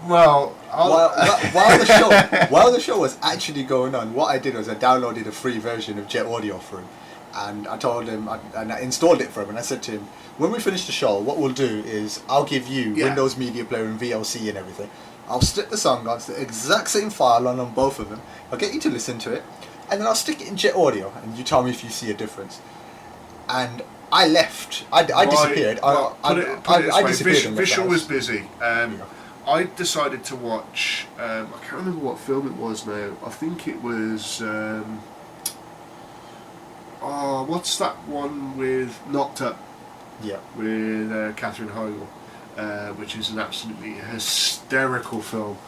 while the show was actually going on, what I did was I downloaded a free version of Jet Audio for him, and I told him, and I installed it for him, and I said to him, when we finish the show, what we'll do is I'll give you Windows Media Player and VLC and everything. I'll stick the song on the exact same file on both of them. I'll get you to listen to it, and then I'll stick it in Jet Audio, and you tell me if you see a difference. And I left. I disappeared. I disappeared. Visual was busy. I decided to watch. I can't remember what film it was now. I think it was. What's that one with Knocked Up? Yeah. With Catherine Heigl, which is an absolutely hysterical film.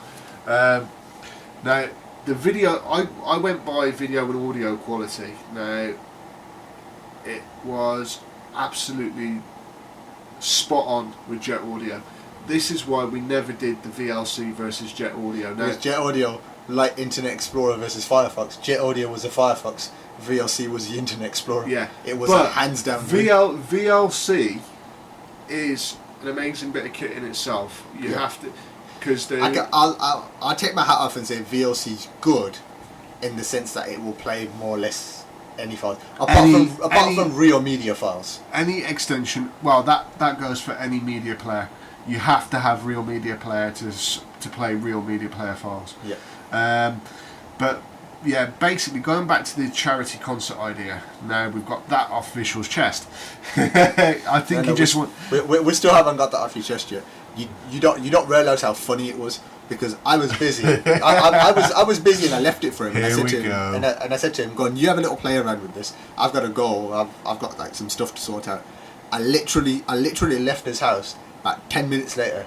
Now, the video, I went by video and audio quality. Now, it was absolutely spot on with Jet Audio. This is why we never did the VLC versus Jet Audio. Now, because Jet Audio, like Internet Explorer versus Firefox, Jet Audio was a Firefox, VLC was the Internet Explorer. Yeah, it was a hands down. VLC is an amazing bit of kit in itself. You have to, because I'll take my hat off and say VLC is good, in the sense that it will play more or less any file, apart from real media files. Any extension, well, that goes for any media player. You have to have real media player to play real media player files. Yeah. But yeah, basically going back to the charity concert idea. Now we've got that off Visual's chest. I think you just want. We still haven't got that off your chest yet. You don't realise how funny it was, because I was busy. I was busy and I left it for him. And I said to him, "Go on, you have a little play around with this. I've got to go. I've got like some stuff to sort out." I literally left his house. About 10 minutes later,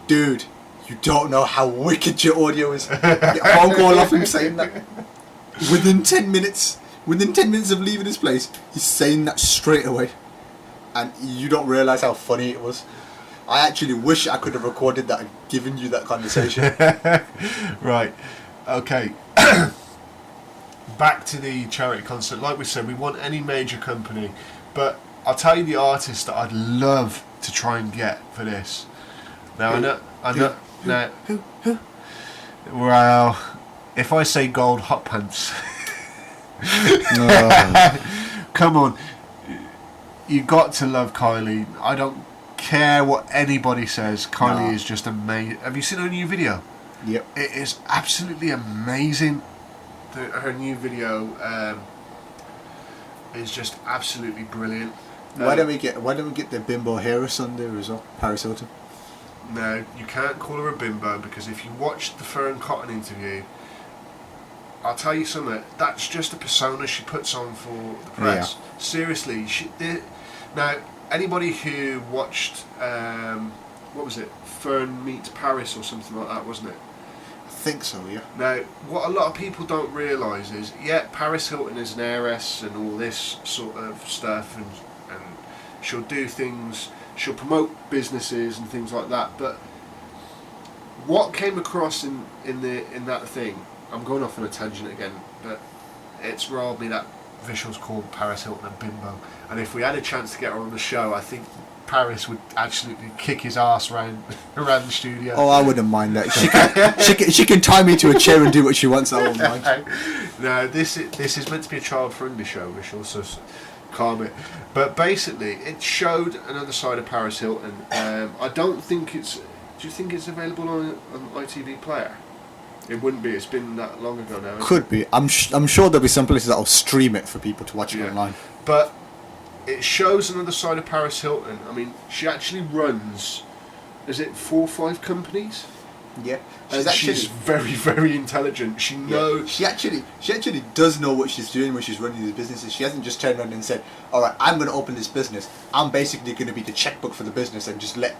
dude, you don't know how wicked your audio is. Get a phone call off him saying that. Within 10 minutes of leaving his place, he's saying that straight away. And you don't realise how funny it was. I actually wish I could have recorded that and given you that conversation. Right. Okay. Back to the charity concert. Like we said, we want any major company. But I'll tell you the artist that I'd love to try and get for this. Now, who? Well, if I say Gold Hot Pants, come on, you got to love Kylie. I don't care what anybody says. Kylie is just amazing. Have you seen her new video? Yep. It is absolutely amazing. Her new video is just absolutely brilliant. Why don't we get the Bimbo Hero on there as well? Paris Hilton. No, you can't call her a bimbo, because if you watch the Fern Cotton interview, I'll tell you something, that's just a persona she puts on for the press. Yeah. Seriously, now anybody who watched what was it, Fern Meets Paris or something like that, wasn't it? I think so, yeah. Now, what a lot of people don't realise is, Paris Hilton is an heiress and all this sort of stuff, and she'll do things, she'll promote businesses and things like that, but what came across in that thing, I'm going off on a tangent again, but it's robbed me that Visual's called Paris Hilton a bimbo, and if we had a chance to get her on the show, I think Paris would absolutely kick his ass around the studio. Oh, I wouldn't mind that. She can tie me to a chair and do what she wants. I won't mind. No, this is meant to be a child-friendly show, Visual, so calm it. But basically, it showed another side of Paris Hilton. I don't think it's. Do you think it's available on ITV Player? It wouldn't be. It's been that long ago now. Could be. I'm sure there'll be some places that'll stream it for people to watch it online. But it shows another side of Paris Hilton. I mean, she actually runs. Is it 4 or 5 companies? Yeah. She's very, very intelligent. She knows. She actually does know what she's doing when she's running these businesses. She hasn't just turned around and said, "All right, I'm going to open this business. I'm basically going to be the checkbook for the business and just let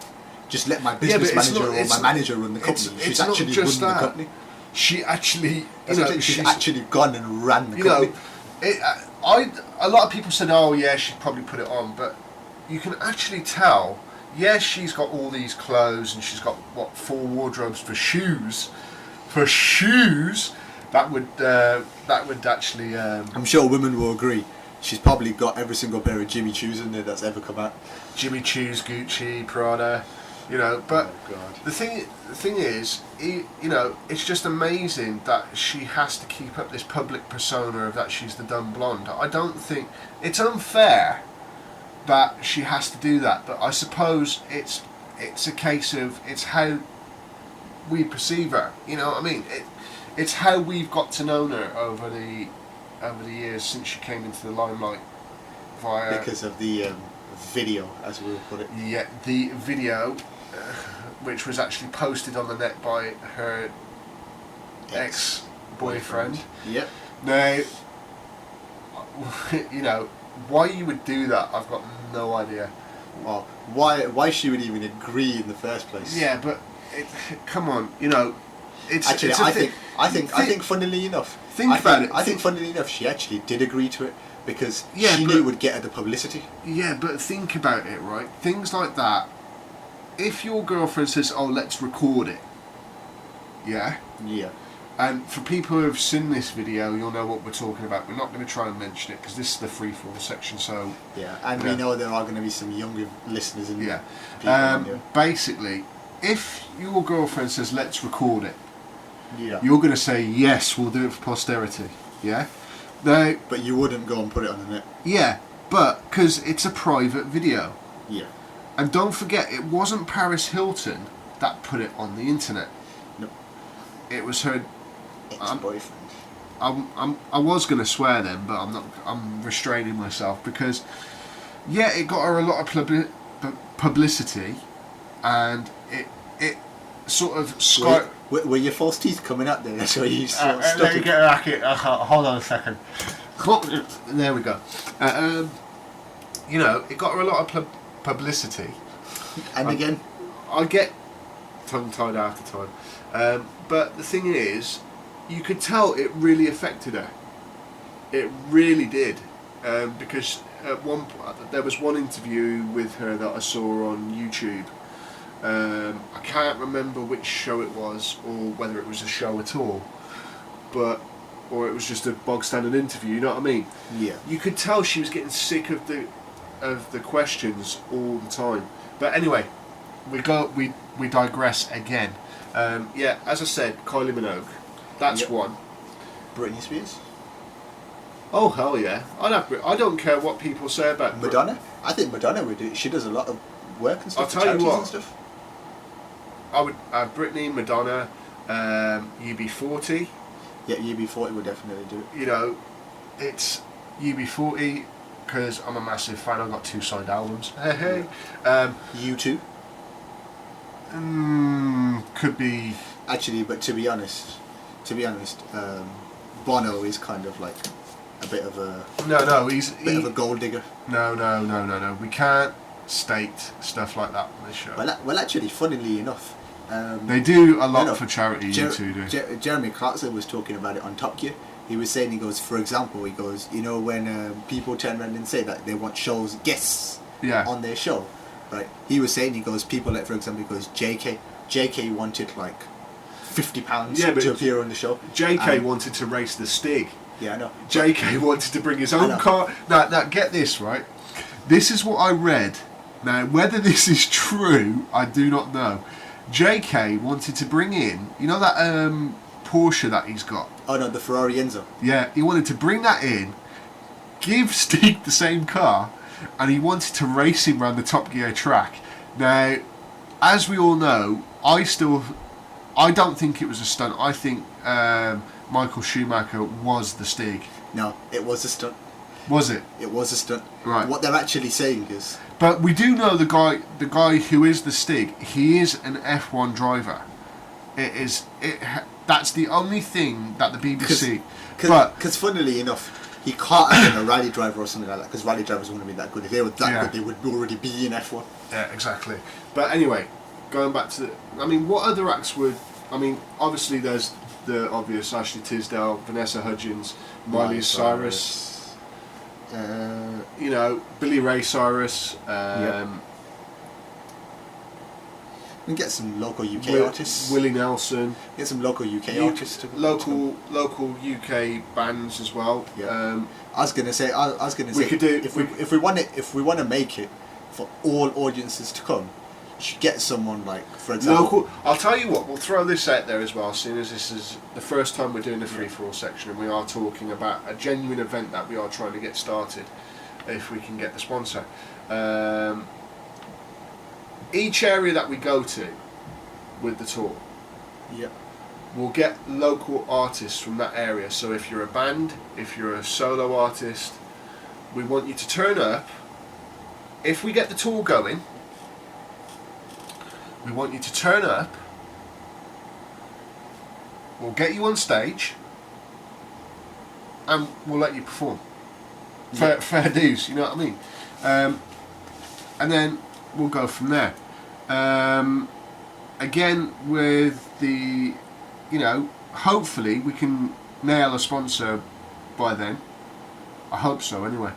my business manager or my manager run the company." She's actually running the company. She actually, she's actually gone and ran the company. A lot of people said, "Oh yeah, she'd probably put it on," but you can actually tell. Yes, she's got all these clothes, and she's got 4 wardrobes for shoes. For shoes, that would actually. I'm sure women will agree. She's probably got every single pair of Jimmy Choos in there that's ever come out. Jimmy Choos, Gucci, Prada, But the thing is, it's just amazing that she has to keep up this public persona of that she's the dumb blonde. I don't think it's unfair that she has to do that, but I suppose it's a case of it's how we perceive her. You know what I mean? It's how we've got to know her over the years since she came into the limelight because of the video, as we would put it. Yeah, the video, which was actually posted on the net by her ex-boyfriend. Yep. Now, why you would do that, I've got no idea. Well, why she would even agree in the first place? Yeah, but come on, it's actually. I think, funnily enough, I think funnily enough, she actually did agree to it because she knew it would get her the publicity. Yeah, but think about it, right? Things like that. If your girlfriend says, "Oh, let's record it," yeah. And for people who have seen this video, you'll know what we're talking about. We're not going to try and mention it because this is the free-for-all section. So we know there are going to be some younger listeners and basically, if your girlfriend says, "Let's record it," you're going to say, "Yes, we'll do it for posterity." Yeah. Now, but you wouldn't go and put it on the net. Yeah, but because it's a private video. Yeah. And don't forget, it wasn't Paris Hilton that put it on the internet. No. It was her ex-boyfriend. I was going to swear then, but I'm not. I'm restraining myself because, it got her a lot of publicity, and it sort of Were your false teeth coming out there? That's why you sort of stuck let me get back it. Hold on a second. There we go. It got her a lot of publicity. And again, I get tongue-tied after time. But the thing is, you could tell it really affected her. It really did. Because at there was one interview with her that I saw on YouTube. I can't remember which show it was, or whether it was a show at all, or it was just a bog standard interview. You know what I mean? Yeah. You could tell she was getting sick of the questions all the time. But anyway, we digress again. As I said, Kylie Minogue. That's one. Britney Spears. Oh hell yeah! I don't care what people say about Madonna. I think Madonna would do. She does a lot of work and stuff. I'll tell you what. And stuff. I would Britney, Madonna, UB40. Yeah, UB40 would definitely do it. It's UB40 because I'm a massive fan. I've got 2 signed albums. Hey. U2. Could be. Actually, but to be honest, Bono is kind of like a bit of a he's of a gold digger. No. We can't state stuff like that on this show. Well, actually, funnily enough, they do a lot for charity. U2 do. Jeremy Clarkson was talking about it on Top Gear. He was saying, he goes, for example, when people turn around and say that they want guests on their show, right? He was saying, he goes, people like, for example, he goes, JK wanted like £50 to appear on the show. JK wanted to race the Stig. Yeah, I know. JK wanted to bring his own car. Now, get this, right? This is what I read. Now, whether this is true, I do not know. JK wanted to bring in, that Porsche that he's got? Oh no, the Ferrari Enzo. Yeah, he wanted to bring that in, give Stig the same car, and he wanted to race him around the Top Gear track. Now, as we all know, I don't think it was a stunt. I think Michael Schumacher was the Stig. No, it was a stunt. Was it? It was a stunt. Right. What they're actually saying is... But we do know the guy who is the Stig, he is an F1 driver. That's the only thing that the BBC... Because funnily enough, he can't have been a rally driver or something like that, because rally drivers wouldn't be that good. If they were that good, they would already be in F1. Yeah, exactly. But anyway, going back to what other acts would... obviously there's the obvious Ashley Tisdale, Vanessa Hudgens, Miley Cyrus, Billy Ray Cyrus. And get some local UK artists. Willie Nelson. Get some local UK artists. Local UK bands as well. Yeah. I was gonna say we could do if we want to make it for all audiences to come. You should get someone like, for example... Local. I'll tell you what, we'll throw this out there as well, seeing as this is the first time we're doing the free-for-all section, and we are talking about a genuine event that we are trying to get started, if we can get the sponsor. Each area that we go to with the tour, we'll get local artists from that area. So if you're a band, if you're a solo artist, we want you to turn up. If we get the tour going, we want you to turn up. We'll get you on stage, and we'll let you perform. Fair dues, you know what I mean? And then we'll go from there. Again, with the, hopefully we can nail a sponsor by then. I hope so, anyway.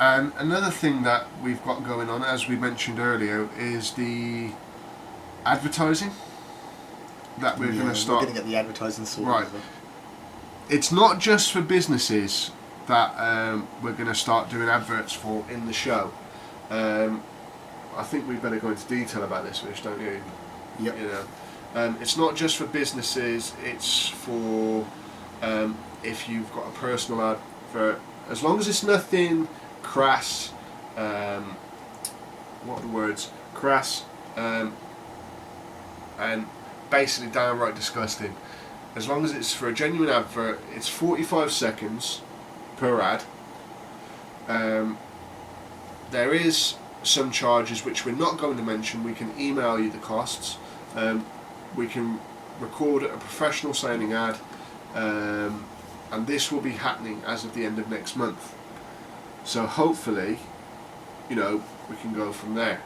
And another thing that we've got going on, as we mentioned earlier, is the advertising that we're going to start. We're going to get the advertising sorted. Right. It's not just for businesses that we're going to start doing adverts for in the show. I think we better go into detail about this, Vish, don't you? Yep. It's not just for businesses. It's for if you've got a personal advert, as long as it's nothing crass, what are the words? Crass, and basically downright disgusting. As long as it's for a genuine advert, it's 45 seconds per ad. There is some charges which we're not going to mention. We can email you the costs. We can record a professional sounding ad, and this will be happening as of the end of next month. So hopefully, we can go from there.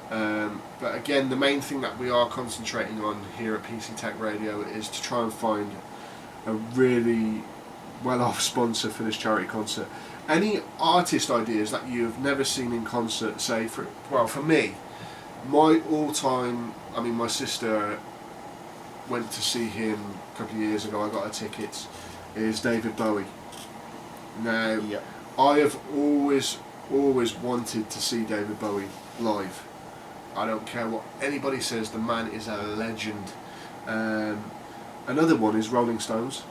But again, the main thing that we are concentrating on here at PCTechRadio is to try and find a really well-off sponsor for this charity concert. Any artist ideas that you've never seen in concert, say, for me, my all-time, my sister went to see him a couple of years ago, I got her tickets, is David Bowie. Now, I have always wanted to see David Bowie live. I don't care what anybody says, the man is a legend. Another one is Rolling Stones.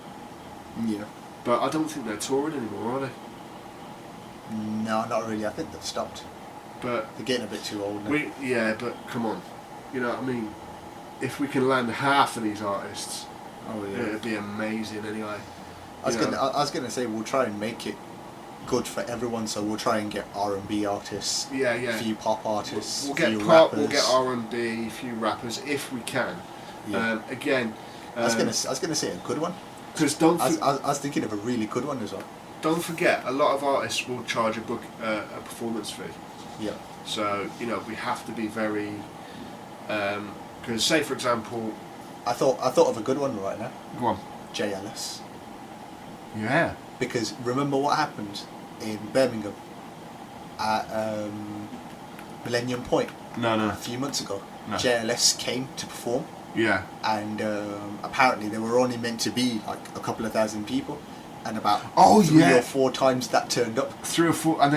Yeah. But I don't think they're touring anymore, are they? No, not really. I think they've stopped. But they're getting a bit too old now. But come on. You know what I mean? If we can land half of these artists, it'd be amazing anyway. I was gonna say we'll try and make it good for everyone, so we'll try and get R&B artists, a few pop artists, we'll get few pop, rappers. We'll get R&B, a few rappers if we can. Again, I was gonna say a good one. Because I was thinking of a really good one as well. Don't forget, a lot of artists will charge a performance fee. Yeah. So we have to be very. Because say for example, I thought of a good one right now. Go on. Jay Ellis. Yeah. Because remember what happened in Birmingham at Millennium Point? No. A few months ago. No. JLS came to perform. Yeah. And apparently there were only meant to be like a couple of thousand people, and about 3 or 4 times that turned up. 3 or 4, and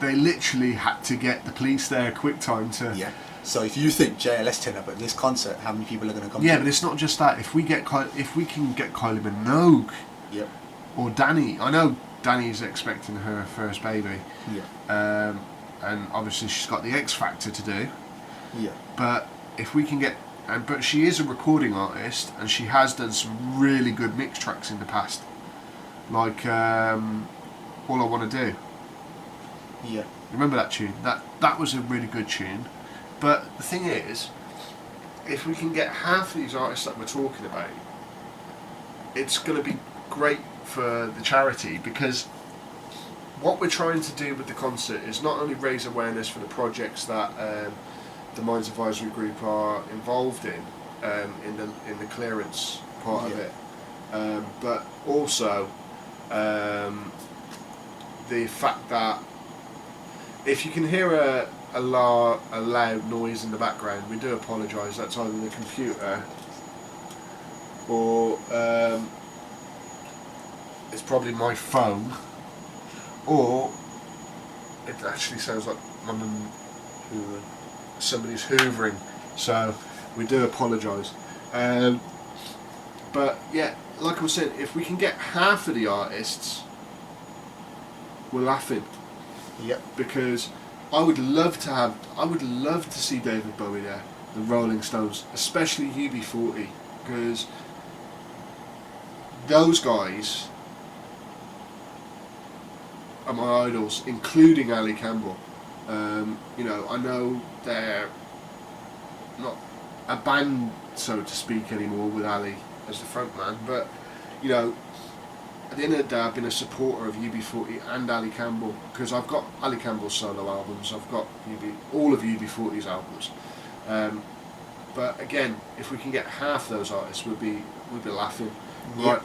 they literally had to get the police there quick time to. Yeah. So if you think JLS turn up at this concert, how many people are going to come? Yeah, but it's not just that. If we can get Kylie Minogue. Yep. Or Danny, I know Danny's expecting her first baby. Yeah. And obviously she's got the X Factor to do. Yeah. But if we can get, but she is a recording artist, and she has done some really good mix tracks in the past, like All I Want to Do. Yeah. Remember that tune? That was a really good tune. But the thing is, if we can get half of these artists that we're talking about, it's going to be great for the charity, because what we're trying to do with the concert is not only raise awareness for the projects that the Mines Advisory Group are involved in the clearance part of it, but also the fact that if you can hear a loud noise in the background, we do apologise. That's either the computer or it's probably my phone, or it actually sounds like somebody's hoovering. So we do apologise. But yeah, like I was saying, if we can get half of the artists, we're laughing. Yep. Because I would love to see David Bowie there, the Rolling Stones, especially UB40, because those guys are my idols, including Ali Campbell. You know, I know they're not a band, so to speak, anymore with Ali as the frontman, but you know, at the end of the day, I've been a supporter of UB40 and Ali Campbell, because I've got Ali Campbell's solo albums, I've got all of UB40's albums. But again, if we can get half those artists, we'd be laughing. Yep. Right,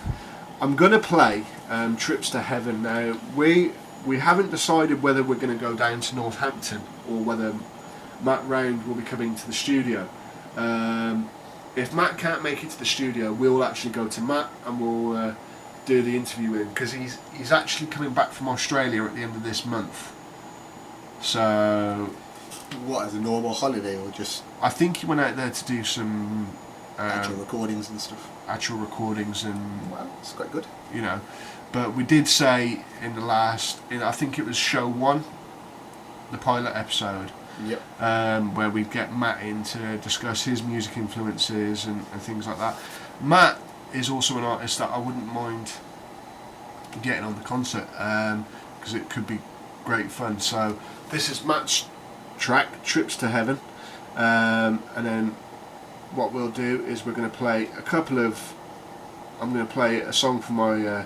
I'm going to play Trips to Heaven now. We haven't decided whether we're going to go down to Northampton or whether Matt Round will be coming to the studio. If Matt can't make it to the studio, we'll actually go to Matt and we'll do the interview with him, because he's actually coming back from Australia at the end of this month. So What, as a normal holiday, or just I think he went out there to do some actual recordings and stuff? actual recordings, and Well, it's quite good. you know, but we did say in I think it was show 1, the pilot episode, Yep. where we get Matt in to discuss his music influences and things like that. Matt is also an artist that I wouldn't mind getting on the concert, because it could be great fun. So this is Matt's track, Trips to Heaven, and then what we'll do is we're going to play I'm going to play a song for my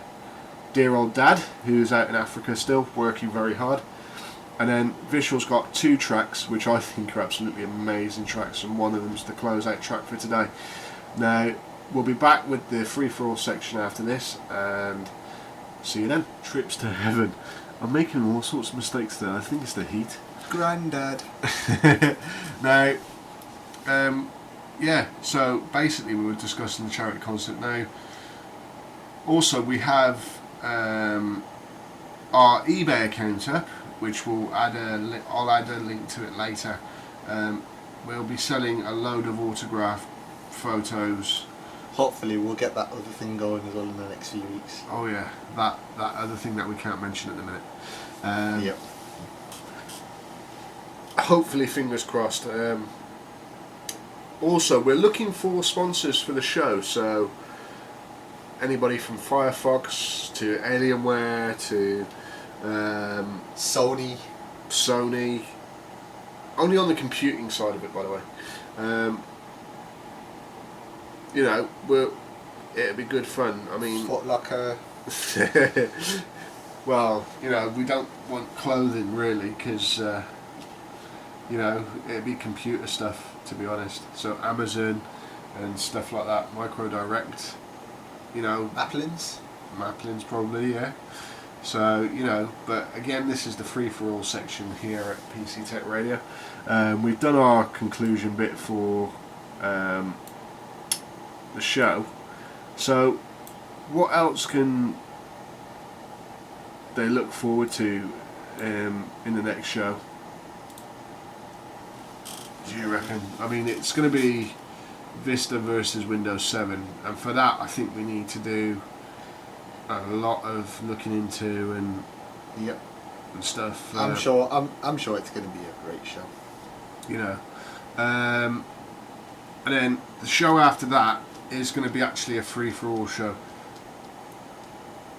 dear old dad, who's out in Africa still, working very hard. And then Vishal's got 2 tracks, which I think are absolutely amazing tracks, and one of them's the close-out track for today. Now, we'll be back with the free-for-all section after this, and see you then. Trips to Heaven. I'm making all sorts of mistakes there. I think it's the heat. Grandad. Now, yeah, so basically we were discussing the charity concert. Now, also we have our eBay account up, which will I'll add a link to it later. We'll be selling a load of autographed photos. Hopefully we'll get that other thing going as well in the next few weeks. Oh yeah, that other thing that we can't mention at the minute. Yep. Hopefully, fingers crossed. Also, we're looking for sponsors for the show, so anybody from Firefox to Alienware to Sony. Only on the computing side of it, by the way. You know, it'll be good fun. I mean, Foot Locker. well, you know, we don't want clothing really, because you know, it'd be computer stuff, to be honest. So Amazon and stuff like that, Micro Direct, you know. Maplins probably, yeah. So, you know, but again, this is the free-for-all section here at PCTechRadio. We've done our conclusion bit for the show. So, what else can they look forward to in the next show? Do you reckon? I mean, it's going to be Vista versus Windows 7, and for that I think we need to do a lot of looking into and Yep. and stuff. I'm sure it's going to be a great show. You know, and then the show after that is going to be actually a free-for-all show.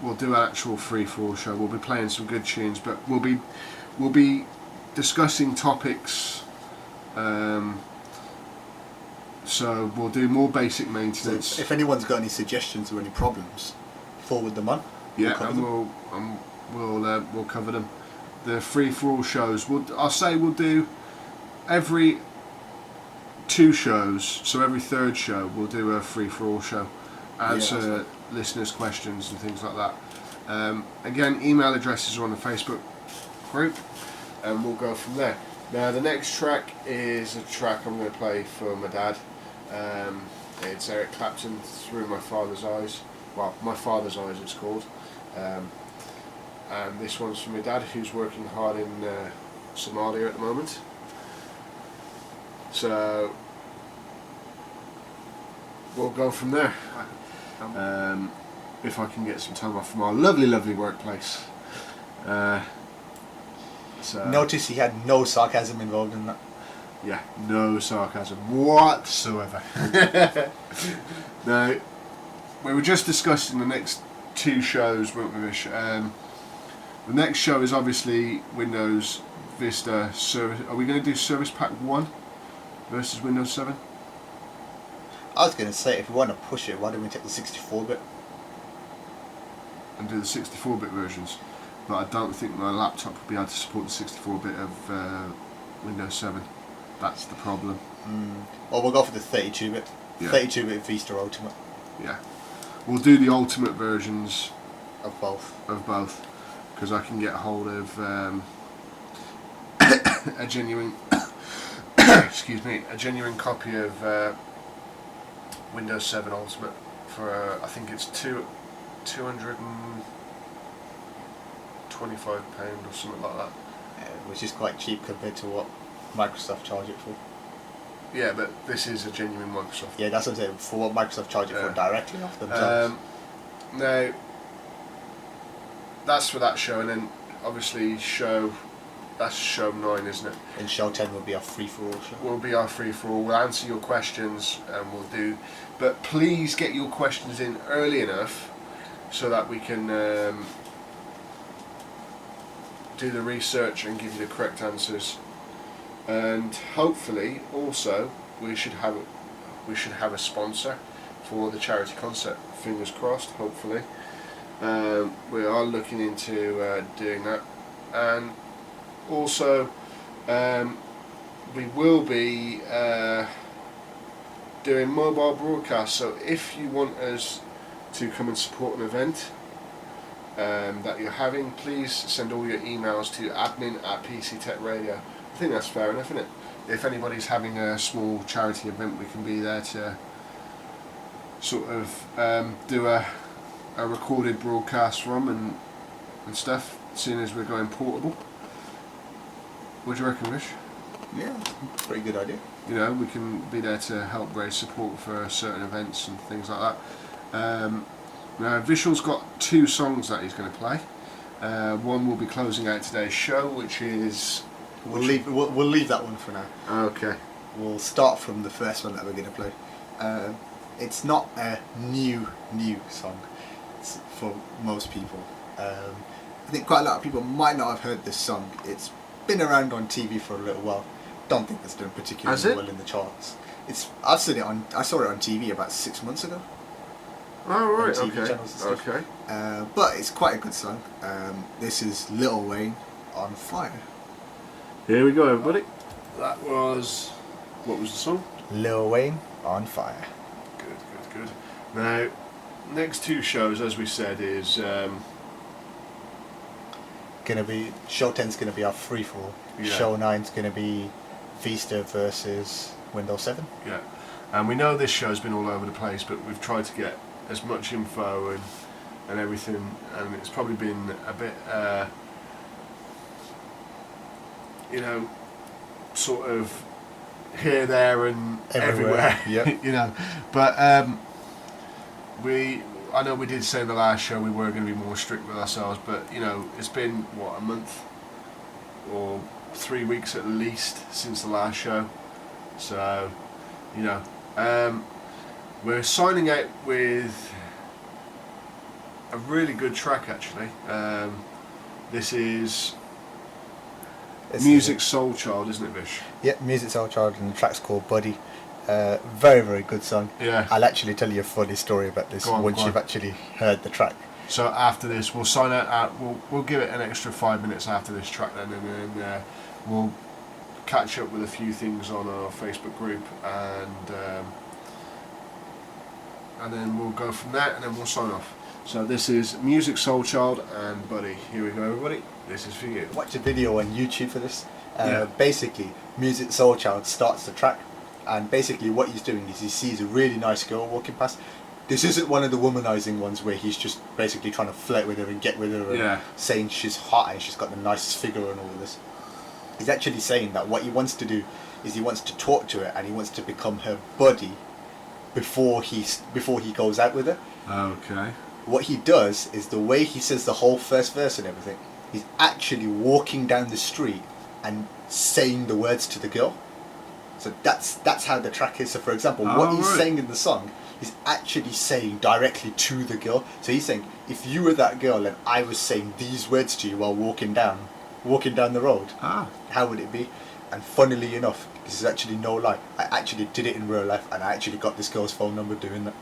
We'll do an actual free-for-all show. We'll be playing some good tunes, but we'll be discussing topics. So we'll do more basic maintenance. So if anyone's got any suggestions or any problems, forward them on. We'll cover them. The free-for-all shows. We'll do every 2 shows. So every 3rd show, we'll do a free-for-all show. Answer listeners' questions and things like that. Again, email addresses are on the Facebook group, and we'll go from there. Now, the next track is a track I'm going to play for my dad. It's Eric Clapton, Through My Father's Eyes. Well, My Father's Eyes it's called. And this one's for my dad, who's working hard in Somalia at the moment. So we'll go from there. If I can get some time off from our lovely, lovely workplace. So Notice he had no sarcasm involved in that. yeah, no sarcasm whatsoever. Now, we were just discussing the next 2 shows, weren't we, Vish? The next show is obviously Windows Vista Service. Are we going to do Service Pack 1 versus Windows 7? I was going to say, if we want to push it, why don't we take the 64-bit? And do the 64-bit versions. But I don't think my laptop will be able to support the 64-bit of Windows 7. That's the problem. Well, we'll go for the 32-bit. Yeah. 32-bit Vista Ultimate. Yeah. We'll do the Ultimate versions Of both. Because I can get hold of a genuine a genuine copy of Windows 7 Ultimate for I think it's £225 or something like that. Which is quite cheap compared to what Microsoft charge it for. Yeah, but this is a genuine Microsoft. Yeah, that's what I'm saying. For what Microsoft charge it for directly off themselves. Now, that's for that show, and then obviously that's show 9, isn't it? And show 10 will be our free-for-all show. Will be our free-for-all. We'll answer your questions, and we'll do. But please get your questions in early enough so that we can do the research and give you the correct answers. And hopefully, also, we should have a sponsor for the charity concert. Fingers crossed. Hopefully, we are looking into doing that, and also we will be doing mobile broadcasts. So if you want us to come and support an event that you're having, please send all your emails to admin@PCTechRadio. I think that's fair enough, isn't it? If anybody's having a small charity event, we can be there to sort of do a recorded broadcast from and stuff, seeing as we're going portable. What do you reckon, Rish? Yeah, pretty good idea. You know, we can be there to help raise support for certain events and things like that. Now, Vishal's got 2 songs that he's going to play. One will be closing out today's show, which is... We'll leave that one for now. Okay. We'll start from the first one that we're going to play. It's not a new song. It's for most people. I think quite a lot of people might not have heard this song. It's been around on TV for a little while. Don't think it's done particularly well in the charts. I saw it on TV about 6 months ago. Oh right, TV okay. channels and stuff. Okay. But it's quite a good song. This is Lil Wayne, On Fire. Here we go, everybody. That was... What was the song? Lil Wayne, On Fire. Good. Now, next 2 shows, as we said, is... Gonna be Show 10's gonna be our free for all. Yeah. Show 9's gonna be Vista versus Windows 7. Yeah. And we know this show's been all over the place, but we've tried to get as much info and everything, and it's probably been a bit, you know, sort of here, there, and everywhere. Yep. You know, but I know we did say in the last show we were going to be more strict with ourselves, but you know, it's been what, a month or 3 weeks at least since the last show. So, you know, we're signing out with a really good track actually. This is Music Soul Child, isn't it, Vish? Yep, Music Soul Child, and the track's called Buddy. Very, very good song. Yeah. I'll actually tell you a funny story about this once you've actually heard the track. So after this, we'll sign out. We'll give it an extra 5 minutes after this track, then, and then we'll catch up with a few things on our Facebook group, and then we'll go from there, and then we'll sign off. So this is Music Soul Child and Buddy. Here we go, everybody. This is for you. Watch a video on YouTube for this. Yeah. Basically, Music Soul Child starts the track, and basically what he's doing is he sees a really nice girl walking past. This isn't one of the womanizing ones where he's just basically trying to flirt with her and get with her and saying she's hot and she's got the nicest figure and all of this. He's actually saying that what he wants to do is he wants to talk to her and he wants to become her buddy before he goes out with her. Okay. What he does is the way he says the whole first verse and everything, he's actually walking down the street and saying the words to the girl. So that's how the track is. So for example, what he's saying in the song, he's actually saying directly to the girl. So he's saying, if you were that girl and I was saying these words to you while walking down the road, how would it be? And funnily enough, this is actually no lie, I actually did it in real life, and I actually got this girl's phone number doing that.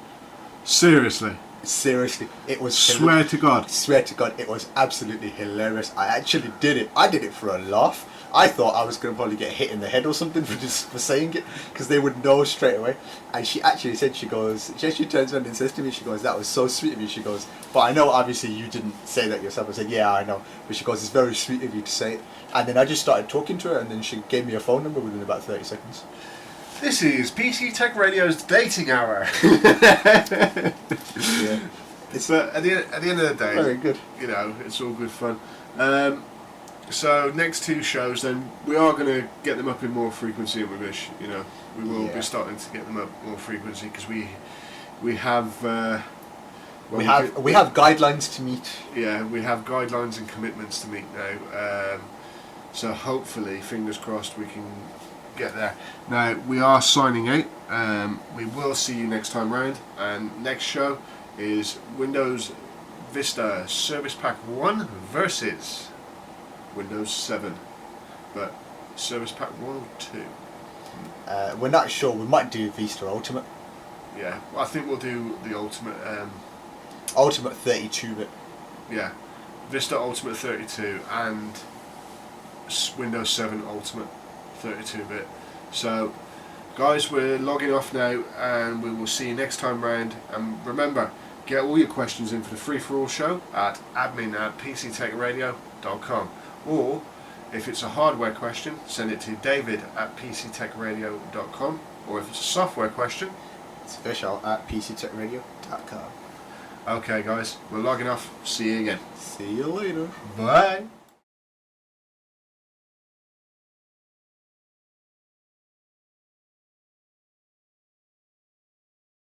Seriously? Seriously, it was... Swear to God. Swear to God, it was absolutely hilarious. I actually did it. I did it for a laugh. I thought I was going to probably get hit in the head or something for saying it, because they would know straight away. And she actually said, she actually turns around and says to me, she goes, that was so sweet of you. She goes, but I know obviously you didn't say that yourself. I said, yeah, I know. But she goes, it's very sweet of you to say it. And then I just started talking to her, and then she gave me a phone number within about 30 seconds. This is PC Tech Radio's dating hour. Yeah. But at the end of the day, very good. You know, it's all good fun. So next 2 shows, then we are going to get them up in more frequency, and we wish, you know, we will be starting to get them up more frequency, because we have we have guidelines to meet. Yeah, we have guidelines and commitments to meet now. So hopefully, fingers crossed, we can get there. Now we are signing out. We will see you next time round, and next show is Windows Vista Service Pack 1 versus Windows 7, but Service Pack 1 or 2? We're not sure. We might do Vista Ultimate. Yeah, well, I think we'll do the Ultimate. Ultimate 32-bit. Yeah, Vista Ultimate 32 and Windows 7 Ultimate 32-bit. So, guys, we're logging off now, and we will see you next time round. And remember, get all your questions in for the free-for-all show at admin@PCTechRadio.com. Or, if it's a hardware question, send it to david@PCTechRadio.com. Or if it's a software question, it's official@PCTechRadio.com. Okay, guys, we're logging off. See you again. See you later. Bye.